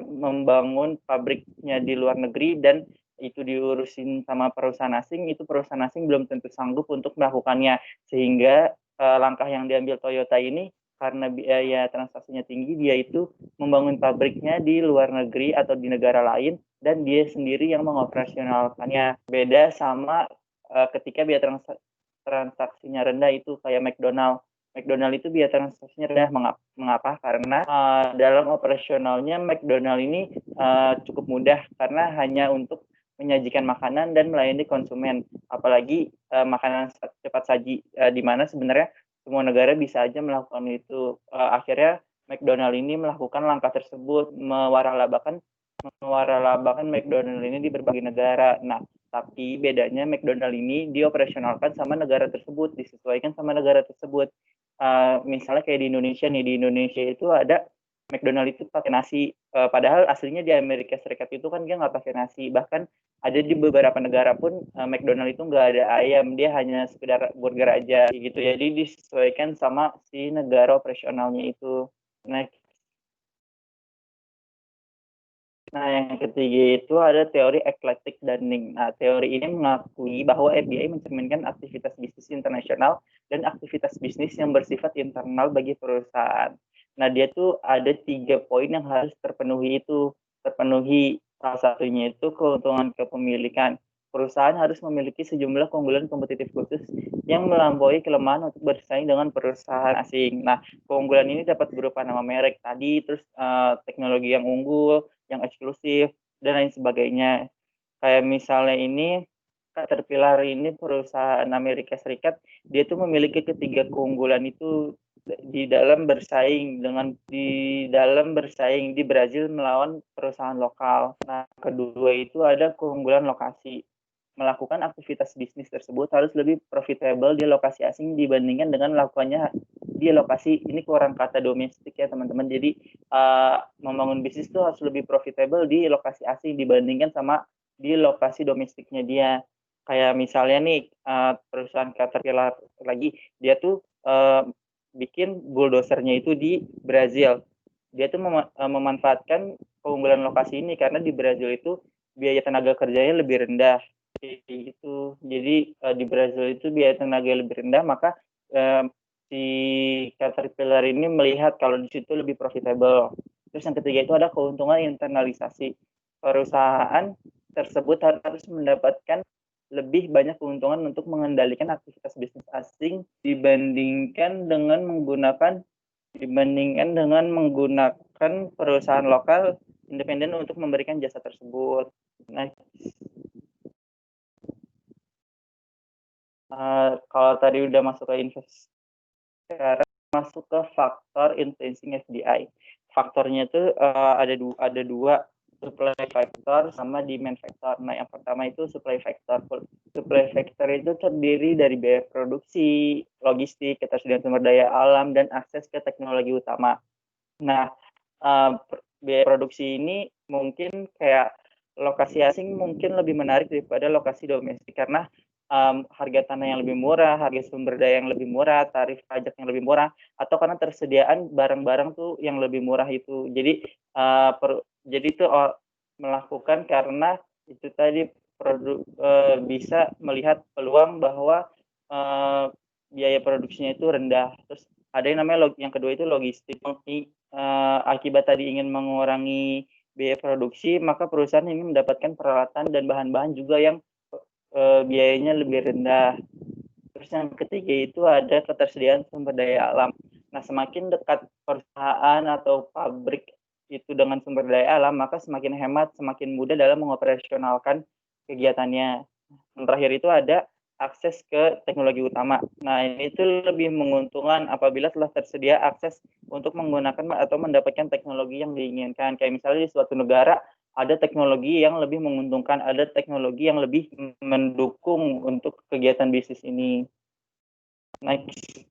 membangun pabriknya di luar negeri dan itu diurusin sama perusahaan asing, itu perusahaan asing belum tentu sanggup untuk melakukannya, sehingga langkah yang diambil Toyota ini karena biaya transaksinya tinggi, dia itu membangun pabriknya di luar negeri atau di negara lain dan dia sendiri yang mengoperasionalkannya. Beda sama ketika biaya transaksinya rendah itu kayak McDonald itu biaya transaksinya rendah. Mengapa? Karena dalam operasionalnya McDonald ini cukup mudah karena hanya untuk menyajikan makanan dan melayani konsumen. Apalagi makanan cepat saji, di mana sebenarnya semua negara bisa aja melakukan itu. Akhirnya McDonald ini melakukan langkah tersebut, mewaralabakkan McDonald ini di berbagai negara. Nah, tapi bedanya McDonald ini dioperasionalkan sama negara tersebut, disesuaikan sama negara tersebut. Misalnya kayak di Indonesia nih, di Indonesia itu ada McDonald itu pakai nasi, padahal aslinya di Amerika Serikat itu kan dia nggak pakai nasi. Bahkan ada di beberapa negara pun McDonald itu nggak ada ayam, dia hanya sekedar burger aja gitu. Jadi disesuaikan sama si negara operasionalnya itu. Next. Nah, yang ketiga itu ada teori eclectic Dunning. Nah, teori ini mengakui bahwa FDI mencerminkan aktivitas bisnis internasional dan aktivitas bisnis yang bersifat internal bagi perusahaan. Nah, dia tuh ada 3 poin yang harus terpenuhi. Salah satunya itu keuntungan kepemilikan. Perusahaan harus memiliki sejumlah keunggulan kompetitif khusus yang melampaui kelemahan untuk bersaing dengan perusahaan asing. Nah, keunggulan ini dapat berupa nama merek tadi, terus teknologi yang unggul, yang eksklusif, dan lain sebagainya. Kayak misalnya ini, Caterpillar ini perusahaan Amerika Serikat, dia tuh memiliki ketiga keunggulan itu di dalam bersaing di Brazil melawan perusahaan lokal. Nah, kedua itu ada keunggulan lokasi. Melakukan aktivitas bisnis tersebut harus lebih profitable di lokasi asing dibandingkan dengan melakukannya di lokasi, ini kurang kata domestik ya teman-teman. Jadi membangun bisnis itu harus lebih profitable di lokasi asing dibandingkan sama di lokasi domestiknya dia. Kayak misalnya nih perusahaan Caterpillar lagi, dia tuh bikin bulldozernya itu di Brazil. Dia tuh memanfaatkan keunggulan lokasi ini karena di Brazil itu biaya tenaga kerjanya lebih rendah. Gitu. Jadi di Brazil itu biaya tenaga lebih rendah, maka si Caterpillar ini melihat kalau di situ lebih profitable. Terus yang ketiga itu ada keuntungan internalisasi. Perusahaan tersebut harus mendapatkan lebih banyak keuntungan untuk mengendalikan aktivitas bisnis asing dibandingkan dengan menggunakan perusahaan lokal independen untuk memberikan jasa tersebut. Nah, kalau tadi udah masuk ke investasi, sekarang masuk ke faktor influencing FDI. Faktornya itu ada dua, supply factor sama demand factor. Nah, yang pertama itu supply factor. Supply factor itu terdiri dari biaya produksi, logistik, ketersediaan sumber daya alam, dan akses ke teknologi utama. Nah, biaya produksi ini mungkin kayak lokasi asing mungkin lebih menarik daripada lokasi domestik karena harga tanah yang lebih murah, harga sumber daya yang lebih murah, tarif pajak yang lebih murah, atau karena tersediaan barang-barang tuh yang lebih murah itu. Jadi itu melakukan karena itu tadi bisa melihat peluang bahwa biaya produksinya itu rendah. Terus ada yang namanya yang kedua itu logistik. Akibat tadi ingin mengurangi biaya produksi, maka perusahaan ingin mendapatkan peralatan dan bahan-bahan juga yang biayanya lebih rendah. Terus yang ketiga itu ada ketersediaan sumber daya alam. Nah, semakin dekat perusahaan atau pabrik itu dengan sumber daya alam, maka semakin hemat, semakin mudah dalam mengoperasionalkan kegiatannya. Yang terakhir itu ada akses ke teknologi utama. Nah, ini itu lebih menguntungkan apabila telah tersedia akses untuk menggunakan atau mendapatkan teknologi yang diinginkan. Kayak misalnya di suatu negara ada teknologi yang lebih menguntungkan, ada teknologi yang lebih mendukung untuk kegiatan bisnis ini. Next.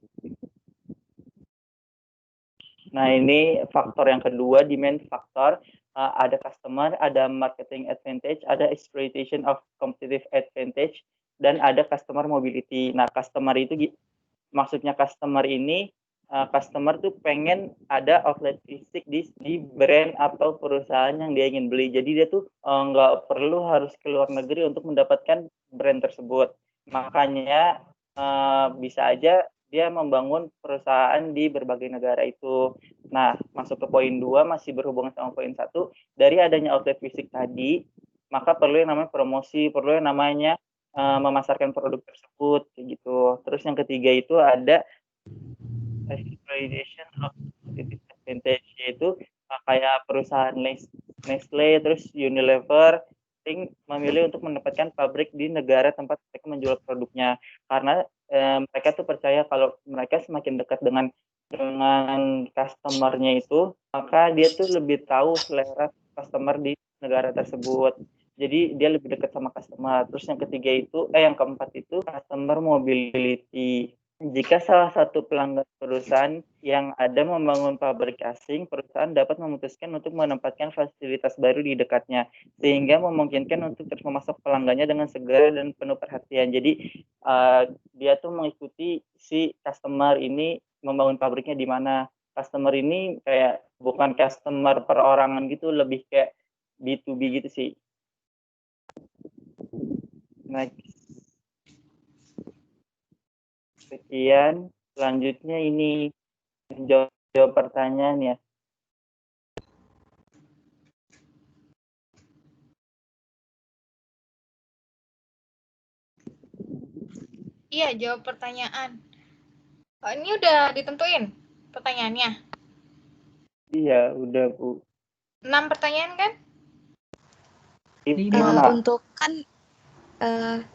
Nah, ini faktor yang kedua, demand factor. Ada customer, ada marketing advantage, ada exploitation of competitive advantage, dan ada customer mobility. Nah, customer itu maksudnya customer ini customer tuh pengen ada outlet fisik di brand atau perusahaan yang dia ingin beli. Jadi dia tuh nggak perlu harus ke luar negeri untuk mendapatkan brand tersebut. Makanya bisa aja dia membangun perusahaan di berbagai negara itu. Nah, masuk ke poin 2 masih berhubungan sama poin 1. Dari adanya outlet fisik tadi, maka perlu yang namanya promosi, perlu yang namanya memasarkan produk tersebut, kayak gitu. Terus yang ketiga itu ada exploitation of competitive advantage, yaitu kayak perusahaan Nestle, terus Unilever memilih untuk mendapatkan pabrik di negara tempat mereka menjual produknya karena mereka tuh percaya kalau mereka semakin dekat dengan customer-nya itu, maka dia tuh lebih tahu selera customer di negara tersebut. Jadi dia lebih dekat sama customer. Terus yang ketiga itu, yang keempat itu customer mobility. Jika salah satu pelanggan perusahaan yang ada membangun pabrik asing, perusahaan dapat memutuskan untuk menempatkan fasilitas baru di dekatnya, sehingga memungkinkan untuk terus memasok pelanggannya dengan segera dan penuh perhatian. Jadi dia tuh mengikuti si customer ini membangun pabriknya di mana. Customer ini kayak bukan customer perorangan gitu, lebih kayak B2B gitu sih. Next. Sekian, selanjutnya ini jawab pertanyaan ya. Iya, jawab pertanyaan. Ini udah ditentuin pertanyaannya? Iya, udah Bu. 6 pertanyaan kan? 5.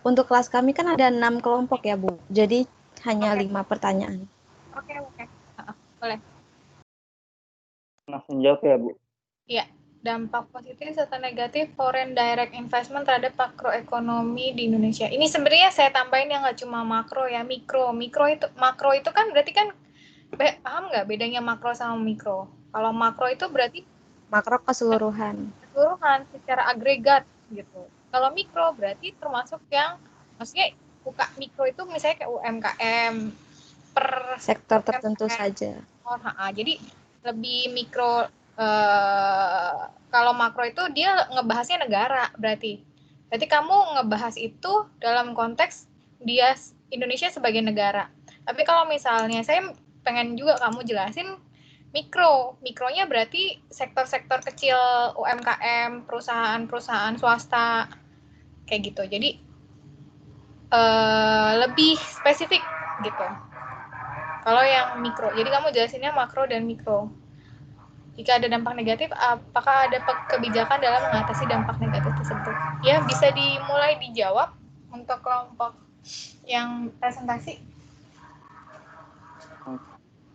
Untuk kelas kami kan ada 6 kelompok ya Bu, jadi hanya 5 pertanyaan. Oke. Boleh. Langsung jawab ya Bu. Iya. Dampak positif serta negatif foreign direct investment terhadap makroekonomi di Indonesia. Ini sebenarnya saya tambahin yang nggak cuma makro ya, mikro. Makro itu kan berarti kan paham nggak bedanya makro sama mikro? Kalau makro itu berarti makro keseluruhan secara agregat gitu. Kalau mikro berarti termasuk yang maksudnya buka mikro itu misalnya kayak UMKM per sektor tertentu saja. Jadi lebih mikro. Kalau makro itu dia ngebahasnya negara berarti kamu ngebahas itu dalam konteks dia Indonesia sebagai negara. Tapi kalau misalnya saya pengen juga kamu jelasin mikronya berarti sektor-sektor kecil UMKM, perusahaan-perusahaan swasta kayak gitu. Jadi lebih spesifik gitu. Kalau yang mikro, jadi kamu jelasinnya makro dan mikro. Jika ada dampak negatif, apakah ada kebijakan dalam mengatasi dampak negatif tersebut? Ya, bisa dimulai dijawab untuk kelompok yang presentasi.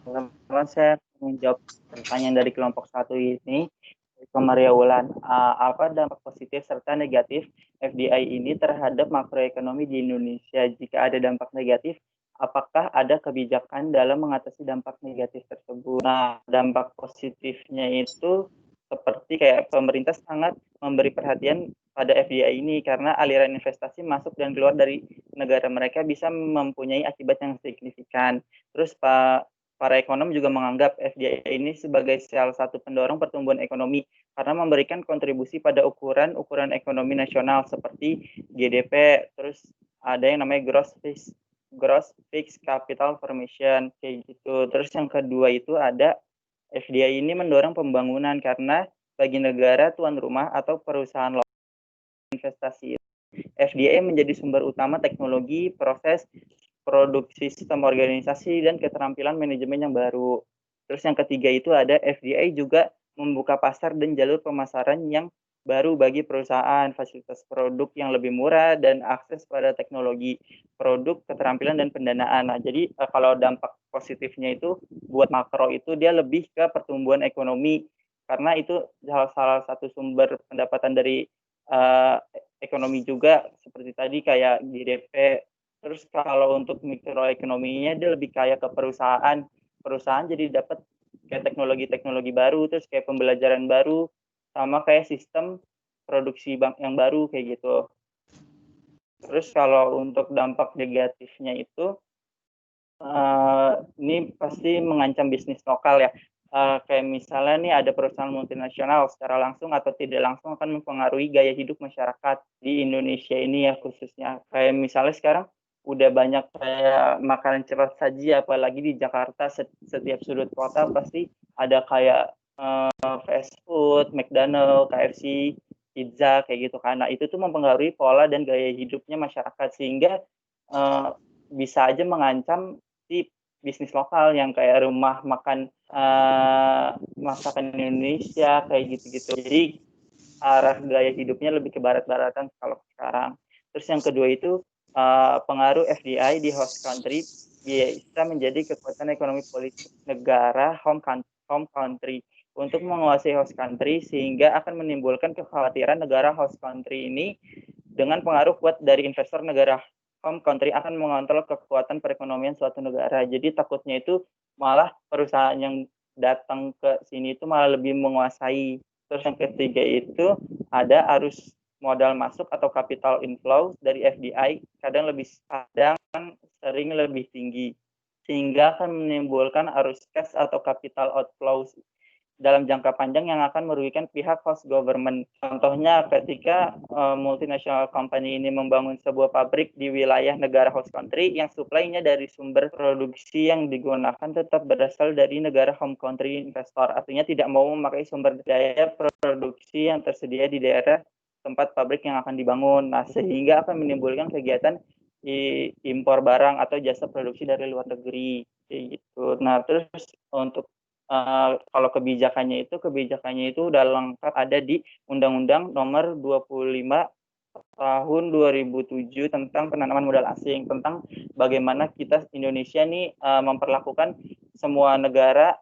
Teman-teman, saya menjawab pertanyaan dari kelompok 1 ini ke Maria Wulan. Apa dampak positif serta negatif FDI ini terhadap makroekonomi di Indonesia? Jika ada dampak negatif, apakah ada kebijakan dalam mengatasi dampak negatif tersebut? Nah, dampak positifnya itu seperti kayak pemerintah sangat memberi perhatian pada FDI ini karena aliran investasi masuk dan keluar dari negara mereka bisa mempunyai akibat yang signifikan. Terus para ekonom juga menganggap FDI ini sebagai salah satu pendorong pertumbuhan ekonomi karena memberikan kontribusi pada ukuran ekonomi nasional seperti GDP, terus ada yang namanya gross fixed capital formation kayak gitu. Terus yang kedua itu ada FDI ini mendorong pembangunan karena bagi negara tuan rumah atau perusahaan lokal investasi FDI menjadi sumber utama teknologi, proses produksi, sistem organisasi, dan keterampilan manajemen yang baru. Terus yang ketiga itu ada FDI juga membuka pasar dan jalur pemasaran yang baru bagi perusahaan, fasilitas produk yang lebih murah, dan akses pada teknologi, produk, keterampilan, dan pendanaan. Nah, jadi kalau dampak positifnya itu buat makro itu dia lebih ke pertumbuhan ekonomi, karena itu salah satu sumber pendapatan dari ekonomi juga, seperti tadi kayak GDP. Terus kalau untuk mikroekonominya dia lebih kayak ke perusahaan jadi dapat kayak teknologi baru, terus kayak pembelajaran baru, sama kayak sistem produksi bank yang baru kayak gitu. Terus kalau untuk dampak negatifnya itu ini pasti mengancam bisnis lokal ya. Kayak misalnya nih ada perusahaan multinasional secara langsung atau tidak langsung akan mempengaruhi gaya hidup masyarakat di Indonesia ini ya khususnya. Kayak misalnya sekarang udah banyak kayak makanan cepat saji, apalagi di Jakarta setiap sudut kota pasti ada kayak fast food, McDonald, KFC, pizza kayak gitu kan. Nah, itu tuh mempengaruhi pola dan gaya hidupnya masyarakat sehingga bisa aja mengancam si bisnis lokal yang kayak rumah makan masakan Indonesia kayak gitu-gitu. Jadi arah gaya hidupnya lebih ke barat-baratan kalau sekarang. Terus yang kedua itu pengaruh FDI di host country bisa menjadi kekuatan ekonomi politik negara home country untuk menguasai host country sehingga akan menimbulkan kekhawatiran negara host country ini dengan pengaruh kuat dari investor negara home country akan mengontrol kekuatan perekonomian suatu negara. Jadi takutnya itu malah perusahaan yang datang ke sini itu malah lebih menguasai. Terus yang ketiga itu ada arus modal masuk atau capital inflow dari FDI sering lebih tinggi sehingga akan menimbulkan arus cash atau capital outflows dalam jangka panjang yang akan merugikan pihak host government. Contohnya ketika multinational company ini membangun sebuah pabrik di wilayah negara host country yang supply-nya dari sumber produksi yang digunakan tetap berasal dari negara home country investor. Artinya tidak mau memakai sumber daya produksi yang tersedia di daerah tempat pabrik yang akan dibangun. Nah, sehingga akan menimbulkan kegiatan impor barang atau jasa produksi dari luar negeri. Gitu. Nah, terus untuk kalau kebijakannya itu udah lengkap ada di Undang-Undang Nomor 25 Tahun 2007 tentang penanaman modal asing, tentang bagaimana kita Indonesia nih memperlakukan semua negara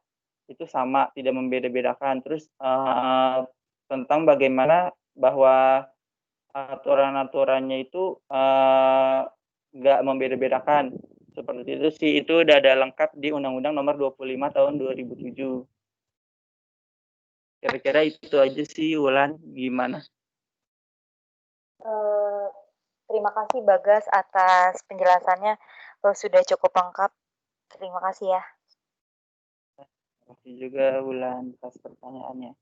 itu sama, tidak membeda-bedakan. Terus tentang bagaimana bahwa aturan-aturannya itu nggak membeda-bedakan. Seperti itu sih, itu udah ada lengkap di Undang-Undang Nomor 25 Tahun 2007. Kira-kira itu aja sih, Wulan. Gimana? Terima kasih Bagas atas penjelasannya. Sudah cukup lengkap. Terima kasih ya. Terima kasih juga Wulan atas pertanyaannya.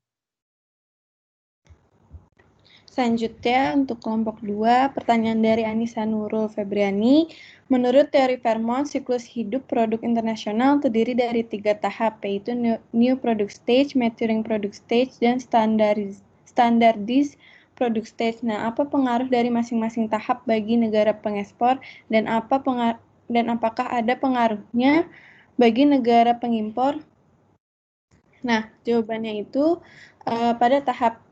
Selanjutnya untuk kelompok 2, pertanyaan dari Anissa Nurul Febriani. Menurut teori Fairmont, siklus hidup produk internasional terdiri dari 3 tahap, yaitu New Product Stage, Maturing Product Stage, dan Standardized Product Stage. Nah, apa pengaruh dari masing-masing tahap bagi negara pengekspor dan apakah ada pengaruhnya bagi negara pengimpor? Nah, jawabannya itu pada tahap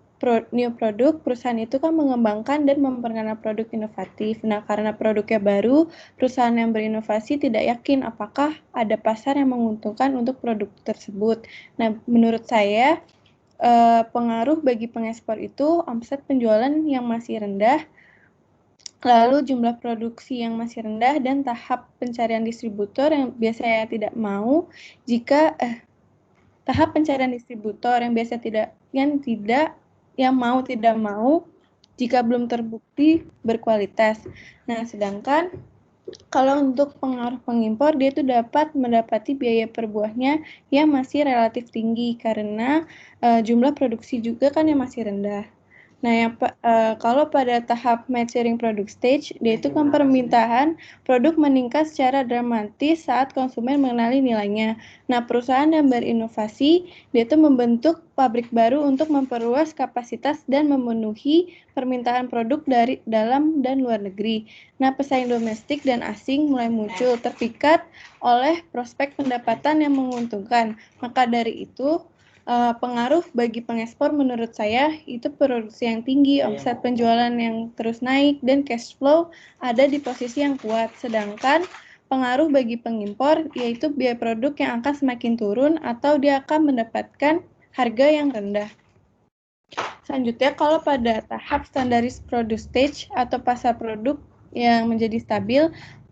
new produk, perusahaan itu kan mengembangkan dan memperkenalkan produk inovatif. Nah, karena produknya baru, perusahaan yang berinovasi tidak yakin apakah ada pasar yang menguntungkan untuk produk tersebut. Nah, menurut saya, pengaruh bagi pengekspor itu omset penjualan yang masih rendah, lalu jumlah produksi yang masih rendah, dan tahap pencarian distributor yang biasanya tidak mau tahap pencarian distributor yang biasa tidak mau jika belum terbukti berkualitas. Nah, sedangkan kalau untuk pengaruh pengimpor, dia itu dapat mendapati biaya per buahnya yang masih relatif tinggi karena jumlah produksi juga kan yang masih rendah. Nah, kalau pada tahap maturing product stage, dia itu kan permintaan produk meningkat secara dramatis saat konsumen mengenali nilainya. Nah, perusahaan yang berinovasi, dia itu membentuk pabrik baru untuk memperluas kapasitas dan memenuhi permintaan produk dari dalam dan luar negeri. Nah, pesaing domestik dan asing mulai muncul terpikat oleh prospek pendapatan yang menguntungkan. Maka dari itu, pengaruh bagi pengekspor menurut saya itu produksi yang tinggi, omset penjualan yang terus naik, dan cash flow ada di posisi yang kuat. Sedangkan pengaruh bagi pengimpor yaitu biaya produk yang akan semakin turun atau dia akan mendapatkan harga yang rendah. Selanjutnya, kalau pada tahap standardized product stage atau pasar produk yang menjadi stabil,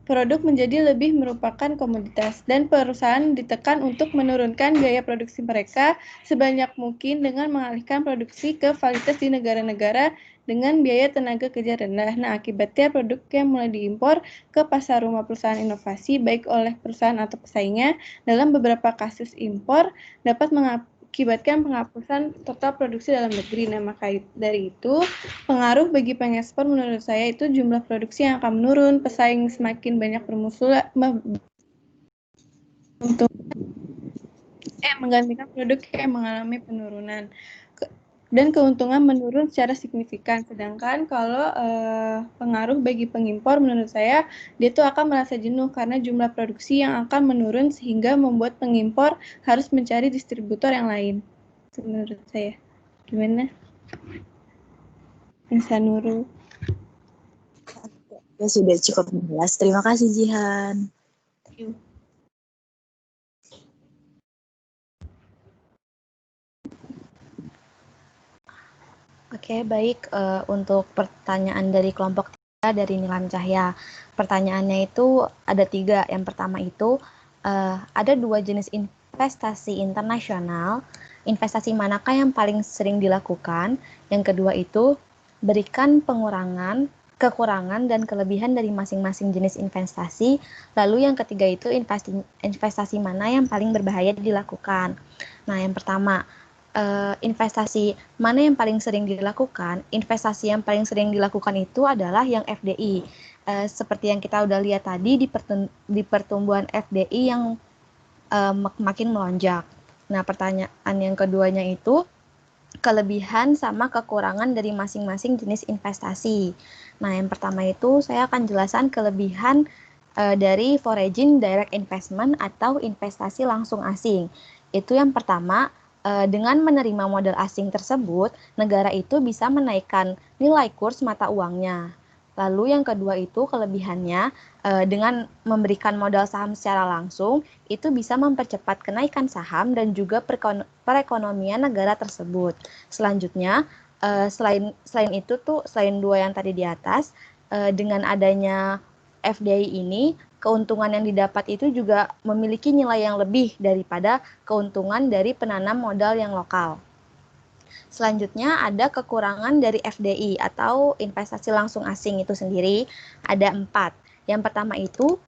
produk menjadi lebih merupakan komoditas dan perusahaan ditekan untuk menurunkan biaya produksi mereka sebanyak mungkin dengan mengalihkan produksi ke kualitas di negara-negara dengan biaya tenaga kerja rendah. Nah, akibatnya produk yang mulai diimpor ke pasar rumah perusahaan inovasi baik oleh perusahaan atau pesaingnya dalam beberapa kasus impor dapat mengakibatkan penghapusan total produksi dalam negeri. Nah, maka dari itu, pengaruh bagi pengekspor menurut saya itu jumlah produksi yang akan menurun, pesaing semakin banyak bermunculan untuk menggantikan produk yang mengalami penurunan dan keuntungan menurun secara signifikan. Sedangkan kalau pengaruh bagi pengimpor menurut saya dia tuh akan merasa jenuh karena jumlah produksi yang akan menurun sehingga membuat pengimpor harus mencari distributor yang lain. Menurut saya. Gimana? Anissa Nurul. Ya, sudah cukup jelas. Terima kasih Jihan. Thank you. Oke, baik. Untuk pertanyaan dari kelompok 3 dari Nilam Cahya. Pertanyaannya itu ada 3. Yang pertama itu, ada 2 jenis investasi internasional. Investasi manakah yang paling sering dilakukan? Yang kedua itu, berikan kekurangan dan kelebihan dari masing-masing jenis investasi. Lalu yang ketiga itu investasi mana yang paling berbahaya dilakukan. Nah, yang pertama, investasi mana yang paling sering dilakukan? Investasi yang paling sering dilakukan itu adalah yang FDI. Seperti yang kita udah lihat tadi di pertumbuhan FDI yang makin melonjak. Nah, pertanyaan yang keduanya itu kelebihan sama kekurangan dari masing-masing jenis investasi. Nah, yang pertama itu saya akan jelaskan kelebihan dari foreign direct investment atau investasi langsung asing. Itu yang pertama, dengan menerima modal asing tersebut, negara itu bisa menaikkan nilai kurs mata uangnya. Lalu yang kedua itu kelebihannya, dengan memberikan modal saham secara langsung, itu bisa mempercepat kenaikan saham dan juga perekonomian negara tersebut. Selanjutnya, selain itu tuh, selain dua yang tadi di atas, dengan adanya FDI ini, keuntungan yang didapat itu juga memiliki nilai yang lebih daripada keuntungan dari penanam modal yang lokal. Selanjutnya ada kekurangan dari FDI atau investasi langsung asing itu sendiri, ada 4. Yang pertama itu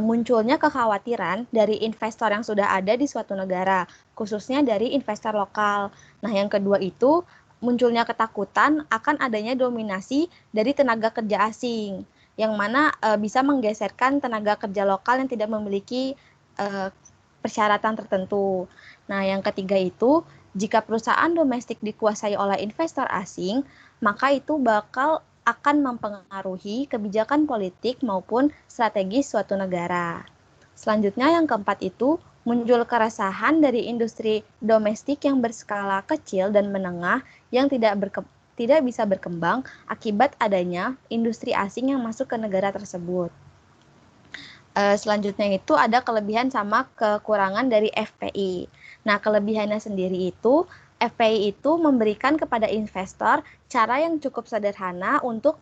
munculnya kekhawatiran dari investor yang sudah ada di suatu negara, khususnya dari investor lokal. Nah, yang kedua itu munculnya ketakutan akan adanya dominasi dari tenaga kerja asing, yang mana bisa menggeserkan tenaga kerja lokal yang tidak memiliki persyaratan tertentu. Nah, yang ketiga itu, jika perusahaan domestik dikuasai oleh investor asing, maka itu akan mempengaruhi kebijakan politik maupun strategis suatu negara. Selanjutnya yang keempat itu, muncul keresahan dari industri domestik yang berskala kecil dan menengah yang tidak bisa berkembang akibat adanya industri asing yang masuk ke negara tersebut. Selanjutnya itu ada kelebihan sama kekurangan dari FPI. Nah, kelebihannya sendiri itu, FPI itu memberikan kepada investor cara yang cukup sederhana untuk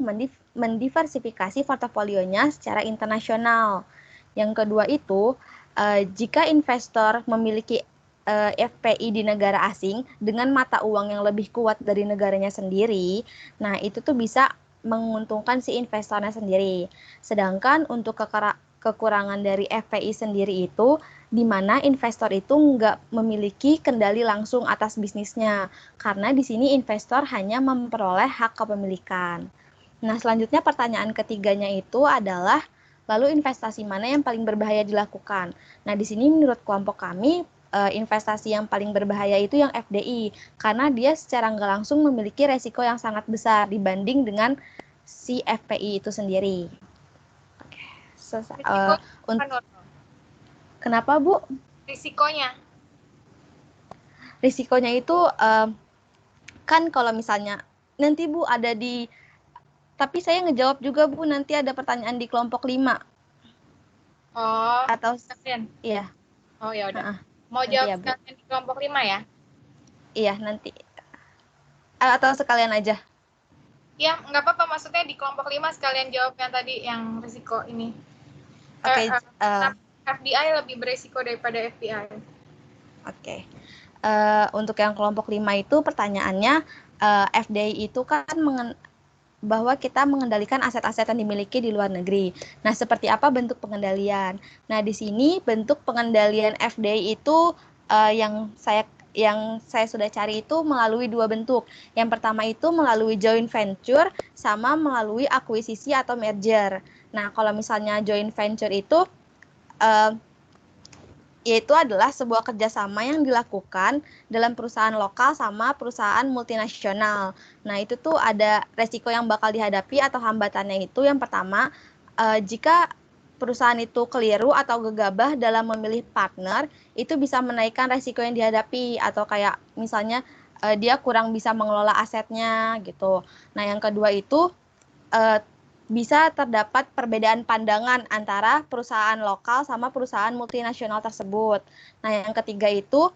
mendiversifikasi portofolionya secara internasional. Yang kedua itu, jika investor memiliki FPI di negara asing dengan mata uang yang lebih kuat dari negaranya sendiri, nah itu tuh bisa menguntungkan si investornya sendiri. Sedangkan untuk kekurangan dari FPI sendiri itu, di mana investor itu nggak memiliki kendali langsung atas bisnisnya, karena di sini investor hanya memperoleh hak kepemilikan. Nah, selanjutnya pertanyaan ketiganya itu adalah, lalu investasi mana yang paling berbahaya dilakukan? Nah, di sini menurut kelompok kami, investasi yang paling berbahaya itu yang FDI, karena dia secara nggak langsung memiliki resiko yang sangat besar dibanding dengan si FPI itu sendiri. Kenapa, Bu? Risikonya itu kan kalau misalnya nanti Bu ada tapi saya ngejawab juga Bu, nanti ada pertanyaan di kelompok 5. Oh, atau sekalian. Iya. Oh, ya udah. Mau jawab ya, sekalian di kelompok 5 ya? Iya, nanti. Atau sekalian aja? Ya, nggak apa-apa. Maksudnya di kelompok 5 sekalian jawab yang tadi, yang risiko ini. Oke. FDI lebih berisiko daripada FPI. Oke. Untuk yang kelompok 5 itu pertanyaannya, FDI itu kan bahwa kita mengendalikan aset-aset yang dimiliki di luar negeri. Nah, seperti apa bentuk pengendalian? Nah, di sini bentuk pengendalian FDI itu yang saya sudah cari itu melalui 2 bentuk. Yang pertama itu melalui joint venture sama melalui akuisisi atau merger. Nah, kalau misalnya joint venture itu yaitu adalah sebuah kerjasama yang dilakukan dalam perusahaan lokal sama perusahaan multinasional. Nah, itu tuh ada resiko yang bakal dihadapi atau hambatannya itu. Yang pertama, jika perusahaan itu keliru atau gegabah dalam memilih partner, itu bisa menaikkan resiko yang dihadapi, atau kayak misalnya dia kurang bisa mengelola asetnya gitu. Nah, yang kedua itu bisa terdapat perbedaan pandangan antara perusahaan lokal sama perusahaan multinasional tersebut. Nah, yang ketiga itu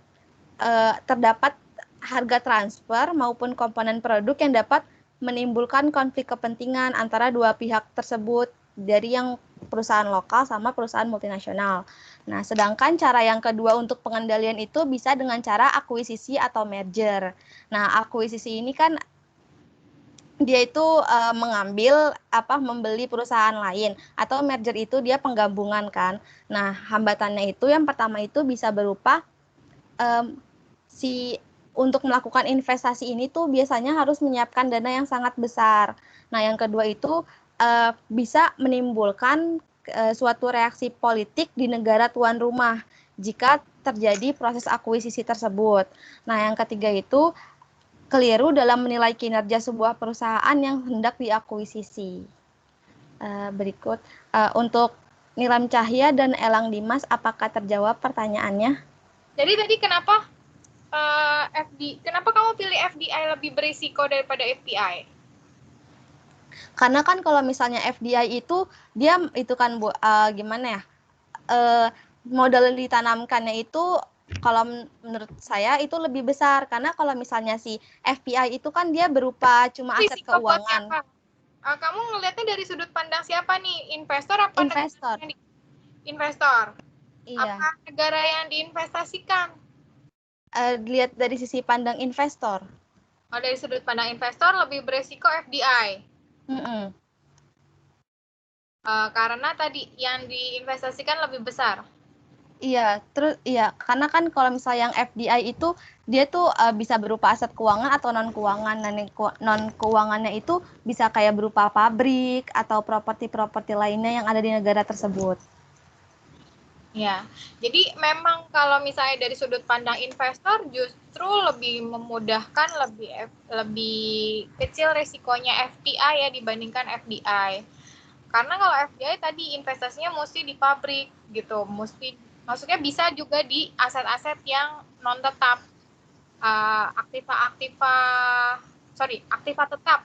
terdapat harga transfer maupun komponen produk yang dapat menimbulkan konflik kepentingan antara dua pihak tersebut, dari yang perusahaan lokal sama perusahaan multinasional. Nah, sedangkan cara yang kedua untuk pengendalian itu bisa dengan cara akuisisi atau merger. Nah, akuisisi ini kan dia itu membeli perusahaan lain, atau merger itu dia penggabungan kan. Nah, hambatannya itu yang pertama itu bisa berupa si untuk melakukan investasi ini tuh biasanya harus menyiapkan dana yang sangat besar. Nah, yang kedua itu bisa menimbulkan suatu reaksi politik di negara tuan rumah jika terjadi proses akuisisi tersebut. Nah, yang ketiga itu keliru dalam menilai kinerja sebuah perusahaan yang hendak diakuisisi. Berikut untuk Nilam Cahya dan Elang Dimas, apakah terjawab pertanyaannya? Jadi tadi kenapa kenapa kamu pilih FDI lebih berisiko daripada FPI? Karena kan kalau misalnya FDI itu dia itu kan Bu, gimana ya? Modal ditanamkannya itu kalau menurut saya itu lebih besar, karena kalau misalnya si FPI itu kan dia berupa cuma aset Risiko buat keuangan. siapa? Kamu ngelihatnya dari sudut pandang siapa nih? Investor apa Investor. Investor? Iya. Apa negara yang diinvestasikan? Dilihat dari sisi pandang investor. Dari sudut pandang investor lebih beresiko FDI. Karena tadi yang diinvestasikan lebih besar. Iya, terus iya, karena kan kalau misalnya yang FDI itu dia tuh bisa berupa aset keuangan atau non keuangan. Nah, non keuangannya itu bisa kayak berupa pabrik atau properti-properti lainnya yang ada di negara tersebut. Ya, jadi memang kalau misalnya dari sudut pandang investor justru lebih memudahkan, lebih kecil resikonya FPI ya dibandingkan FDI. Karena kalau FDI tadi investasinya mesti di pabrik gitu, maksudnya bisa juga di aset-aset yang non tetap, aktiva tetap.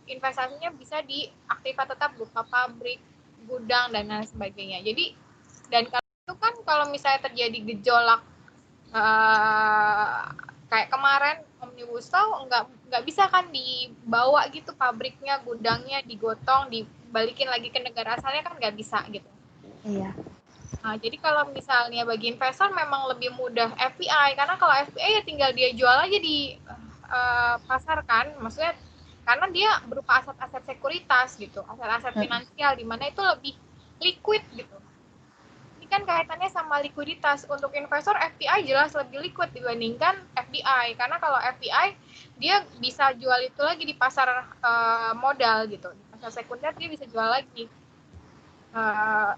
Investasinya bisa di aktiva tetap berupa pabrik, gudang dan lain sebagainya. Jadi dan itu kan kalau misalnya terjadi gejolak kayak kemarin Omnibus Law nggak bisa kan dibawa gitu pabriknya, gudangnya digotong, dibalikin lagi ke negara asalnya kan nggak bisa gitu. Iya. Nah, jadi kalau misalnya bagi investor memang lebih mudah FPI, karena kalau FPI ya tinggal dia jual aja di pasar kan, maksudnya karena dia berupa aset-aset sekuritas gitu, aset-aset finansial di mana itu lebih liquid gitu. Kan kaitannya sama likuiditas. Untuk investor FPI jelas lebih liquid dibandingkan FDI, karena kalau FPI dia bisa jual itu lagi di pasar modal gitu, di pasar sekunder dia bisa jual lagi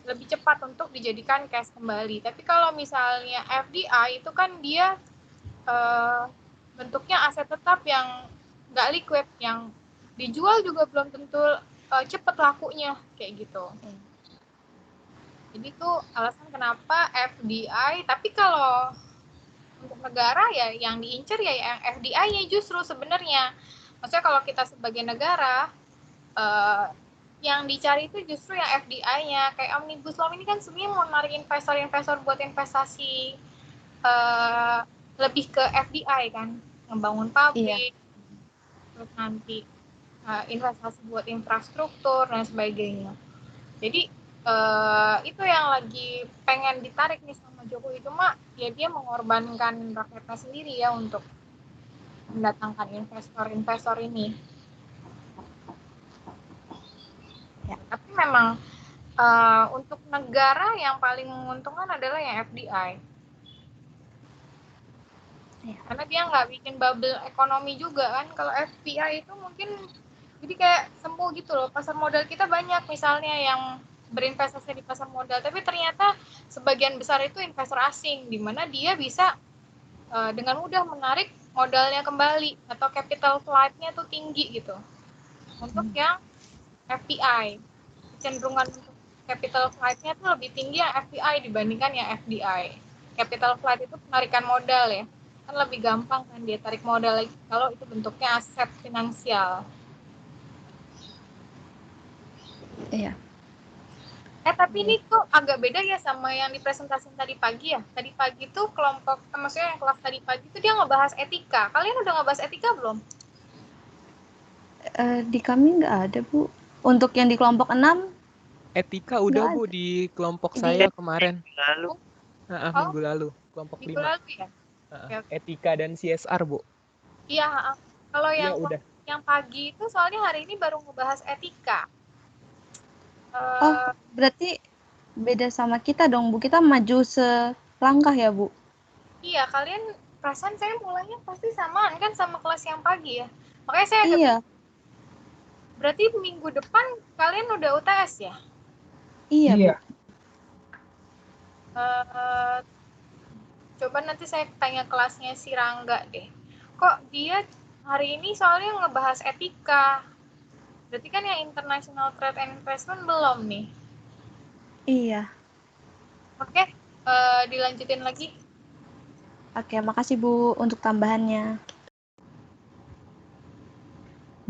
lebih cepat untuk dijadikan cash kembali. Tapi kalau misalnya FDI itu kan dia bentuknya aset tetap yang nggak liquid, yang dijual juga belum tentu cepat lakunya kayak gitu. Jadi itu alasan kenapa FDI, tapi kalau untuk negara ya yang diincar ya yang FDI-nya justru sebenarnya. Maksudnya kalau kita sebagai negara, yang dicari itu justru yang FDI-nya. Kayak Omnibus Law ini kan sebenarnya mau narik investor-investor buat investasi lebih ke FDI kan, membangun pabrik, terus nanti investasi buat infrastruktur dan sebagainya. Jadi itu yang lagi pengen ditarik nih sama Jokowi, cuma ya dia mengorbankan rakyatnya sendiri ya untuk mendatangkan investor-investor ini. Ya, tapi memang untuk negara yang paling menguntungkan adalah yang FDI. Ya. Karena dia nggak bikin bubble ekonomi juga kan. Kalau FPI itu mungkin jadi kayak sembuh gitu loh. Pasar modal kita banyak misalnya yang berinvestasi di pasar modal, tapi ternyata sebagian besar itu investor asing, di mana dia bisa dengan mudah menarik modalnya kembali atau capital flight-nya tuh tinggi gitu. Untuk yang FPI, cenderungan untuk capital flight-nya tuh lebih tinggi yang FPI dibandingkan yang FDI. Capital flight itu penarikan modal ya, kan lebih gampang kan dia tarik modal lagi kalau itu bentuknya aset finansial. Iya. Tapi ini tuh agak beda ya sama yang dipresentasikan tadi pagi ya. Tadi pagi tuh kelompok, maksudnya yang kelas tadi pagi tuh dia ngebahas etika. Kalian udah ngebahas etika belum? Di kami nggak ada, Bu. Untuk yang di kelompok 6? Etika udah, Bu, di kelompok saya kemarin. Minggu lalu. Kelompok 5. Minggu lalu ya? Etika dan CSR, Bu. Iya, kalau yang udah. Yang pagi itu soalnya hari ini baru ngebahas etika. Berarti beda sama kita dong, Bu. Kita maju selangkah ya, Bu? Iya, kalian perasaan saya mulainya pasti samaan kan sama kelas yang pagi ya. Makanya saya agak Iya, berarti minggu depan kalian udah UTS ya? iya, Bu. Iya. Coba nanti saya tanya kelasnya si Rangga deh. Kok dia hari ini soalnya ngebahas etika. Berarti kan yang International Trade and Investment belum nih. Iya. Oke, dilanjutin lagi. Oke, makasih Bu untuk tambahannya.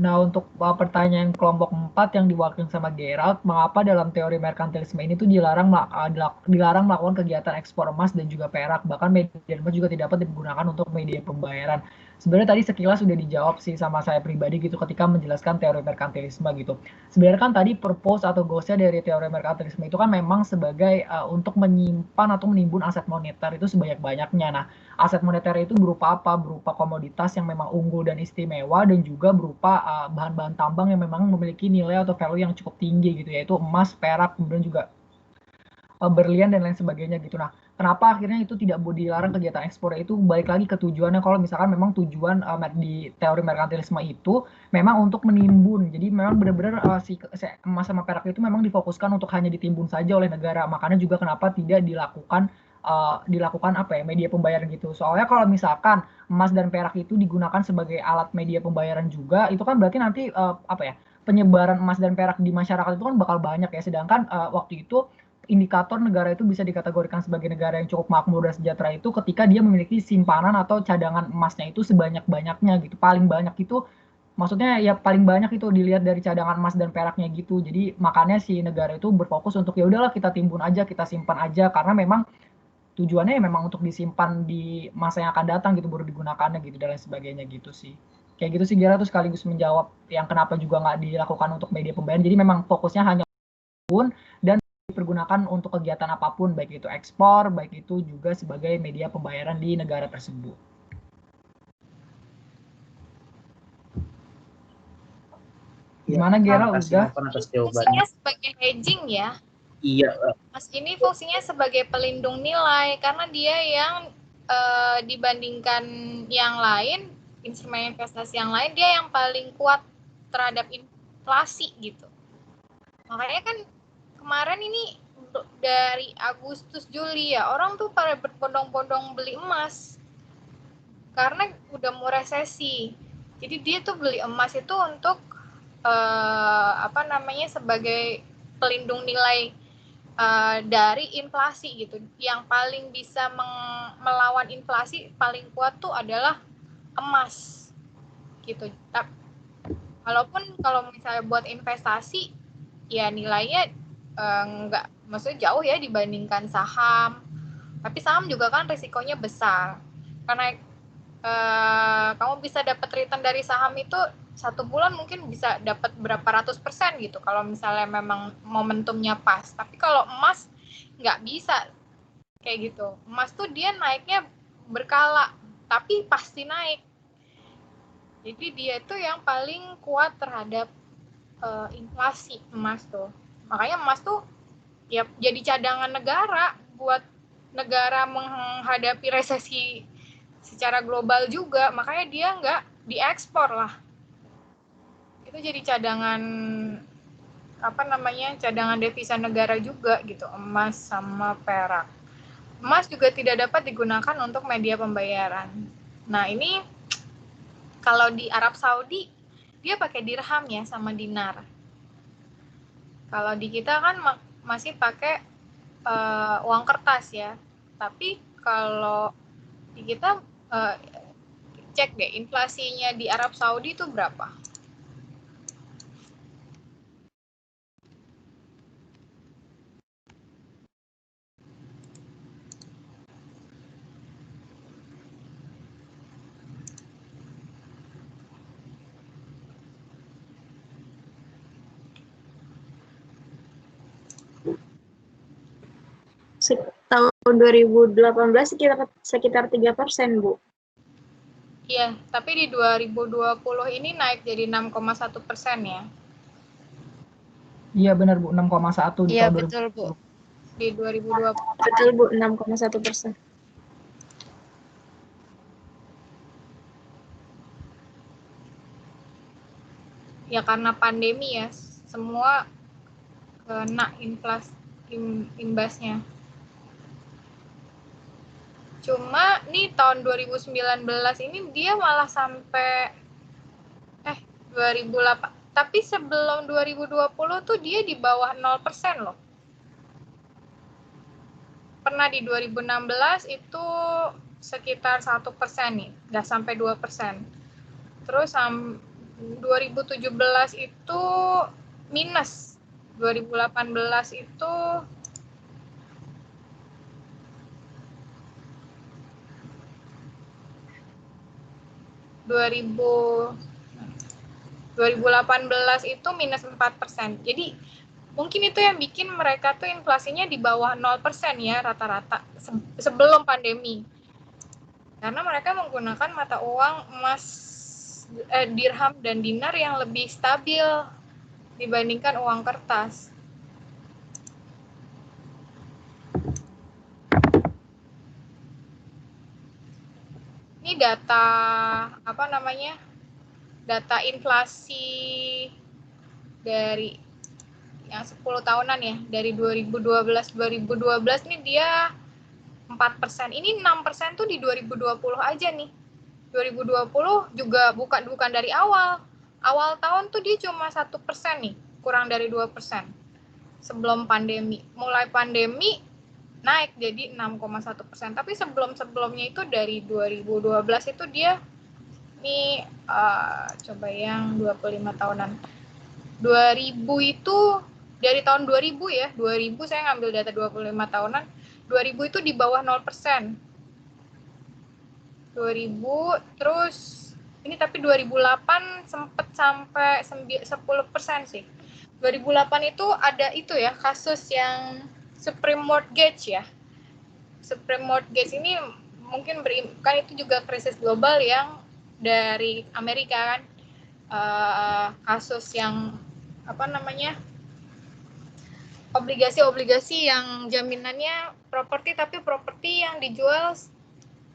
Nah, untuk pertanyaan kelompok 4 yang diwakilkan sama Gerald, mengapa dalam teori merkantilisme ini tuh dilarang melakukan kegiatan ekspor emas dan juga perak, bahkan media emas juga tidak dapat digunakan untuk media pembayaran. Sebenarnya tadi sekilas sudah dijawab sih sama saya pribadi gitu ketika menjelaskan teori merkantilisme gitu. Sebenarnya kan tadi purpose atau goalsnya dari teori merkantilisme itu kan memang sebagai untuk menyimpan atau menimbun aset moneter itu sebanyak-banyaknya. Nah, aset moneter itu berupa apa? Berupa komoditas yang memang unggul dan istimewa dan juga berupa bahan-bahan tambang yang memang memiliki nilai atau value yang cukup tinggi gitu, yaitu emas, perak, kemudian juga berlian dan lain sebagainya gitu. Nah, kenapa akhirnya itu tidak boleh dilarang kegiatan ekspor? Itu balik lagi ke tujuannya. Kalau misalkan memang tujuan di teori merkantilisme itu memang untuk menimbun. Jadi memang benar-benar si emas sama perak itu memang difokuskan untuk hanya ditimbun saja oleh negara. Makanya juga kenapa tidak dilakukan apa ya, media pembayaran gitu. Soalnya kalau misalkan emas dan perak itu digunakan sebagai alat media pembayaran juga, itu kan berarti nanti apa ya, penyebaran emas dan perak di masyarakat itu kan bakal banyak ya. Sedangkan waktu itu indikator negara itu bisa dikategorikan sebagai negara yang cukup makmur dan sejahtera itu ketika dia memiliki simpanan atau cadangan emasnya itu sebanyak-banyaknya gitu. Paling banyak itu maksudnya ya paling banyak itu dilihat dari cadangan emas dan peraknya gitu. Jadi makanya si negara itu berfokus untuk ya udahlah kita timbun aja, kita simpan aja karena memang tujuannya ya memang untuk disimpan di masa yang akan datang gitu, baru digunakannya gitu dan lain sebagainya gitu sih. Kayak gitu sih Gira, tuh sekaligus menjawab yang kenapa juga nggak dilakukan untuk media pembayaran. Jadi memang fokusnya hanya pun dan dipergunakan untuk kegiatan apapun, baik itu ekspor, baik itu juga sebagai media pembayaran di negara tersebut. Gimana Gera, udah? Fungsinya sebagai hedging ya? Iya. Mas ini fungsinya sebagai pelindung nilai karena dia yang dibandingkan yang lain, instrumen investasi yang lain, dia yang paling kuat terhadap inflasi gitu. Makanya kan kemarin ini dari Agustus Juli ya, orang tuh pada berbondong-bondong beli emas karena udah mau resesi. Jadi dia tuh beli emas itu untuk apa namanya, sebagai pelindung nilai dari inflasi gitu. Yang paling bisa melawan inflasi paling kuat tuh adalah emas gitu. Walaupun kalau misalnya buat investasi ya nilainya enggak, maksudnya jauh ya dibandingkan saham. Tapi saham juga kan risikonya besar. Karena kamu bisa dapat return dari saham itu 1 bulan mungkin bisa dapat berapa ratus % gitu kalau misalnya memang momentumnya pas. Tapi kalau emas nggak bisa kayak gitu. Emas tuh dia naiknya berkala, tapi pasti naik. Jadi dia tuh yang paling kuat terhadap inflasi, emas tuh. Makanya emas tuh ya jadi cadangan negara buat negara menghadapi resesi secara global juga. Makanya dia nggak diekspor lah. Itu jadi cadangan apa namanya, cadangan devisa negara juga gitu, emas sama perak. Emas juga tidak dapat digunakan untuk media pembayaran. Nah ini kalau di Arab Saudi dia pakai dirham ya sama dinar. Kalau di kita kan masih pakai uang kertas ya. Tapi kalau di kita cek deh inflasinya di Arab Saudi itu berapa? Tahun 2018 sekitar 3%, Bu. Iya, tapi di 2020 ini naik jadi 6,1% ya. Iya benar Bu, 6,1 di Iya, tahun betul, Bu. 2020. Di 2020. Betul, Bu, 6,1%. ya karena pandemi ya, semua kena imbasnya. Cuma nih tahun 2019 ini dia malah sampai 2008, tapi sebelum 2020 tuh dia di bawah 0% loh. Pernah di 2016 itu sekitar 1% nih, nggak sampai 2%. Terus 2017 itu minus, 2018 itu ...2018 itu minus 4%. Jadi mungkin itu yang bikin mereka tuh inflasinya di bawah 0% ya rata-rata sebelum pandemi. Karena mereka menggunakan mata uang emas, dirham dan dinar yang lebih stabil dibandingkan uang kertas. Ini data data inflasi dari yang 10 tahunan ya, dari 2012 ini dia 4%. Ini 6% tuh di 2020 aja nih. 2020 juga bukan dari awal. Awal tahun tuh dia cuma 1% nih, kurang dari 2%. Sebelum pandemi. Mulai pandemi naik jadi 6,1%. Tapi sebelumnya itu dari 2012 itu dia ini coba yang 25 tahunan. 2000 itu dari tahun 2000 ya, 2000 saya ngambil data 25 tahunan, 2000 itu di bawah 0%. 2000, terus ini tapi 2008 sempat sampai 10% sih. 2008 itu ada itu ya, kasus yang Supreme Mortgage ya. Supreme Mortgage ini mungkin kan itu juga krisis global yang dari Amerika kan, kasus yang obligasi yang jaminannya properti, tapi properti yang dijual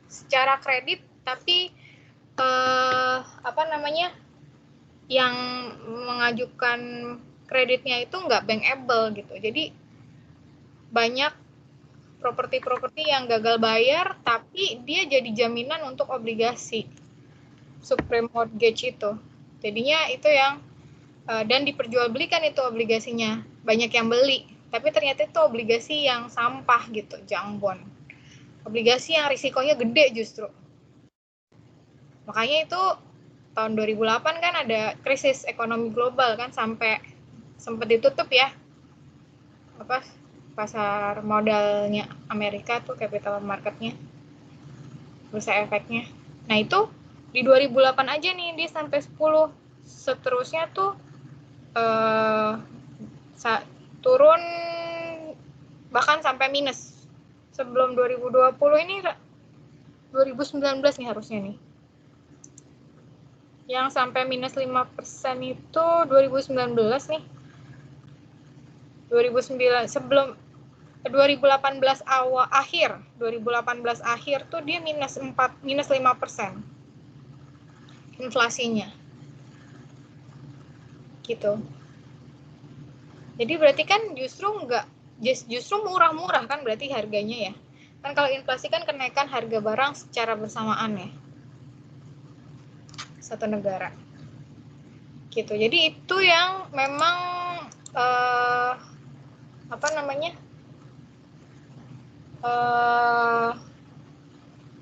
secara kredit, tapi yang mengajukan kreditnya itu nggak bankable gitu. Jadi banyak properti yang gagal bayar, tapi dia jadi jaminan untuk obligasi Supreme Mortgage itu. Jadinya itu yang dan diperjualbelikan itu obligasinya, banyak yang beli, tapi ternyata itu obligasi yang sampah gitu, junk bond, obligasi yang risikonya gede justru. Makanya itu tahun 2008 kan ada krisis ekonomi global kan, sampai sempat ditutup ya pasar modalnya Amerika tuh, capital marketnya, bursa efeknya. Nah itu di 2008 aja nih dia sampai 10, seterusnya tuh turun bahkan sampai minus. Sebelum 2020 ini 2019 nih harusnya nih. Yang sampai minus 5% itu 2019 nih. 2009 sebelum 2018 akhir tuh dia minus 5% inflasinya. Gitu. Jadi berarti kan justru murah-murah kan berarti harganya ya. Kan kalau inflasi kan kenaikan harga barang secara bersamaan ya. Satu negara. Gitu. Jadi itu yang memang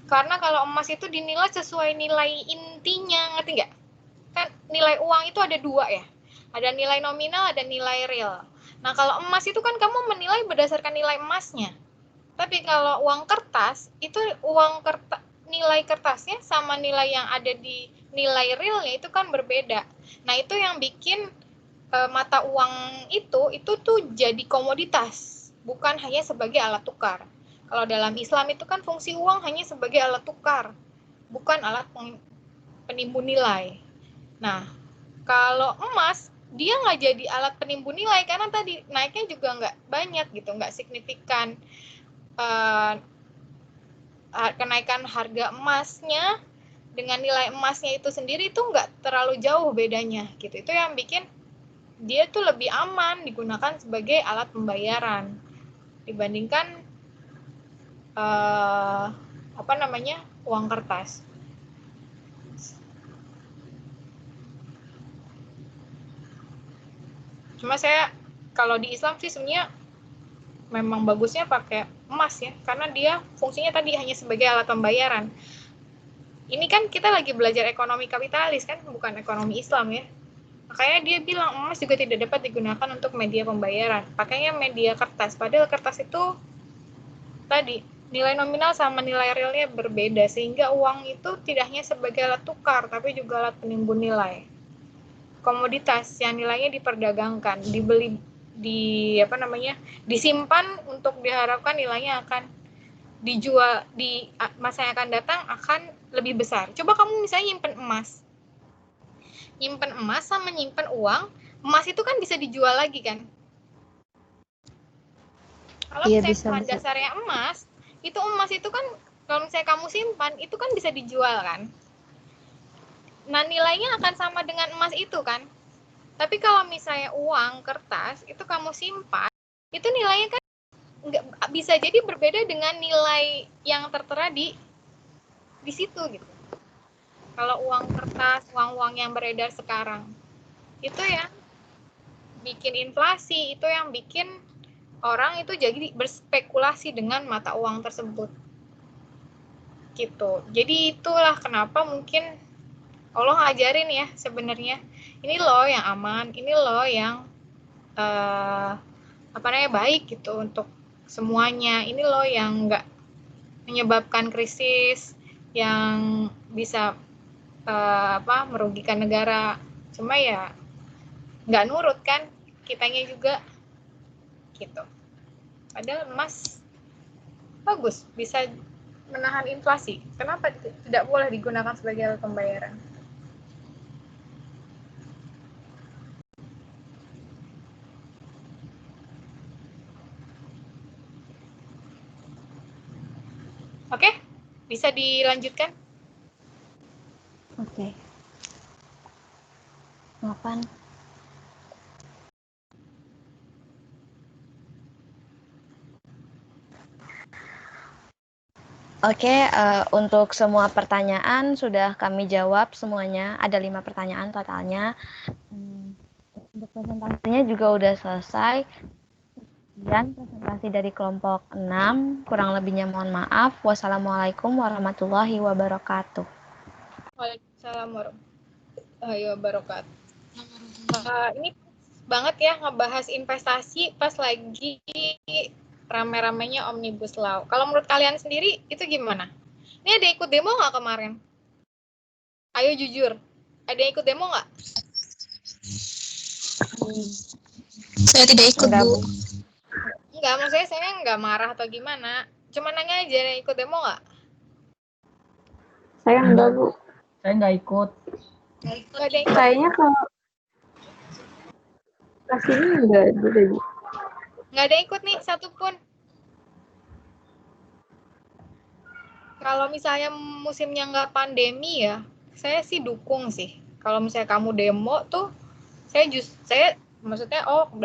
karena kalau emas itu dinilai sesuai nilai intinya, ngerti nggak? Kan nilai uang itu ada dua ya. Ada nilai nominal, ada nilai real. Nah, kalau emas itu kan kamu menilai berdasarkan nilai emasnya. Tapi kalau uang kertas, itu nilai kertasnya sama nilai yang ada di nilai realnya itu kan berbeda. Nah, itu yang bikin mata uang itu tuh jadi komoditas, bukan hanya sebagai alat tukar. Kalau dalam Islam itu kan fungsi uang hanya sebagai alat tukar, bukan alat penimbun nilai. Nah, kalau emas, dia nggak jadi alat penimbun nilai, karena tadi naiknya juga nggak banyak gitu, nggak signifikan. Kenaikan harga emasnya dengan nilai emasnya itu sendiri itu nggak terlalu jauh bedanya gitu. Itu yang bikin dia tuh lebih aman digunakan sebagai alat pembayaran dibandingkan uang kertas. Cuma saya kalau di Islam sih sebenarnya memang bagusnya pakai emas ya, karena dia fungsinya tadi hanya sebagai alat pembayaran. Ini kan kita lagi belajar ekonomi kapitalis kan, bukan ekonomi Islam ya. Makanya dia bilang emas juga tidak dapat digunakan untuk media pembayaran. Pakainya media kertas. Padahal kertas itu tadi nilai nominal sama nilai realnya berbeda, sehingga uang itu tidak hanya sebagai alat tukar, tapi juga alat penimbun nilai. Komoditas yang nilainya diperdagangkan, dibeli, disimpan untuk diharapkan nilainya akan dijual di masa yang akan datang akan lebih besar. Coba kamu misalnya nyimpen emas sama nyimpen uang, emas itu kan bisa dijual lagi kan? Kalau misalnya dasarnya emas itu kan kalau misalnya kamu simpan itu kan bisa dijual kan? Nah nilainya akan sama dengan emas itu kan? Tapi kalau misalnya uang kertas itu kamu simpan, itu nilainya kan nggak bisa jadi berbeda dengan nilai yang tertera di situ gitu. Kalau uang kertas, uang-uang yang beredar sekarang, itu yang bikin inflasi, itu yang bikin orang itu jadi berspekulasi dengan mata uang tersebut. Gitu. Jadi itulah kenapa mungkin Allah ngajarin ya sebenarnya. Ini loh yang aman, ini loh yang baik gitu untuk semuanya. Ini loh yang nggak menyebabkan krisis, yang bisa merugikan negara. Cuma ya nggak nurut kan kitanya juga gitu. Padahal emas bagus, bisa menahan inflasi. Kenapa tidak boleh digunakan sebagai alat pembayaran? Oke, bisa dilanjutkan? Oke. Maafan. Oke, untuk semua pertanyaan sudah kami jawab semuanya. Ada 5 pertanyaan totalnya. Untuk presentasinya juga udah selesai. Dan presentasi dari kelompok 6, kurang lebihnya mohon maaf. Wassalamualaikum warahmatullahi wabarakatuh. Waalaikumsalam warahmatullahi wabarakatuh. Ini banget ya ngebahas investasi pas lagi rame-ramenya Omnibus Law. Kalau menurut kalian sendiri itu gimana? Ini ada ikut demo nggak kemarin? Ayo jujur, ada ikut demo nggak? Saya tidak ikut, Bu. Enggak, maksudnya saya nggak marah atau gimana. Cuma nanya aja, ada ikut demo nggak? Saya enggak, Bu. Saya nggak ikut. Kayaknya kalau ini enggak ada, Bu. Nggak ada ikut nih, satupun. Kalau misalnya musimnya nggak pandemi ya, saya sih dukung sih. Kalau misalnya kamu demo tuh, saya maksudnya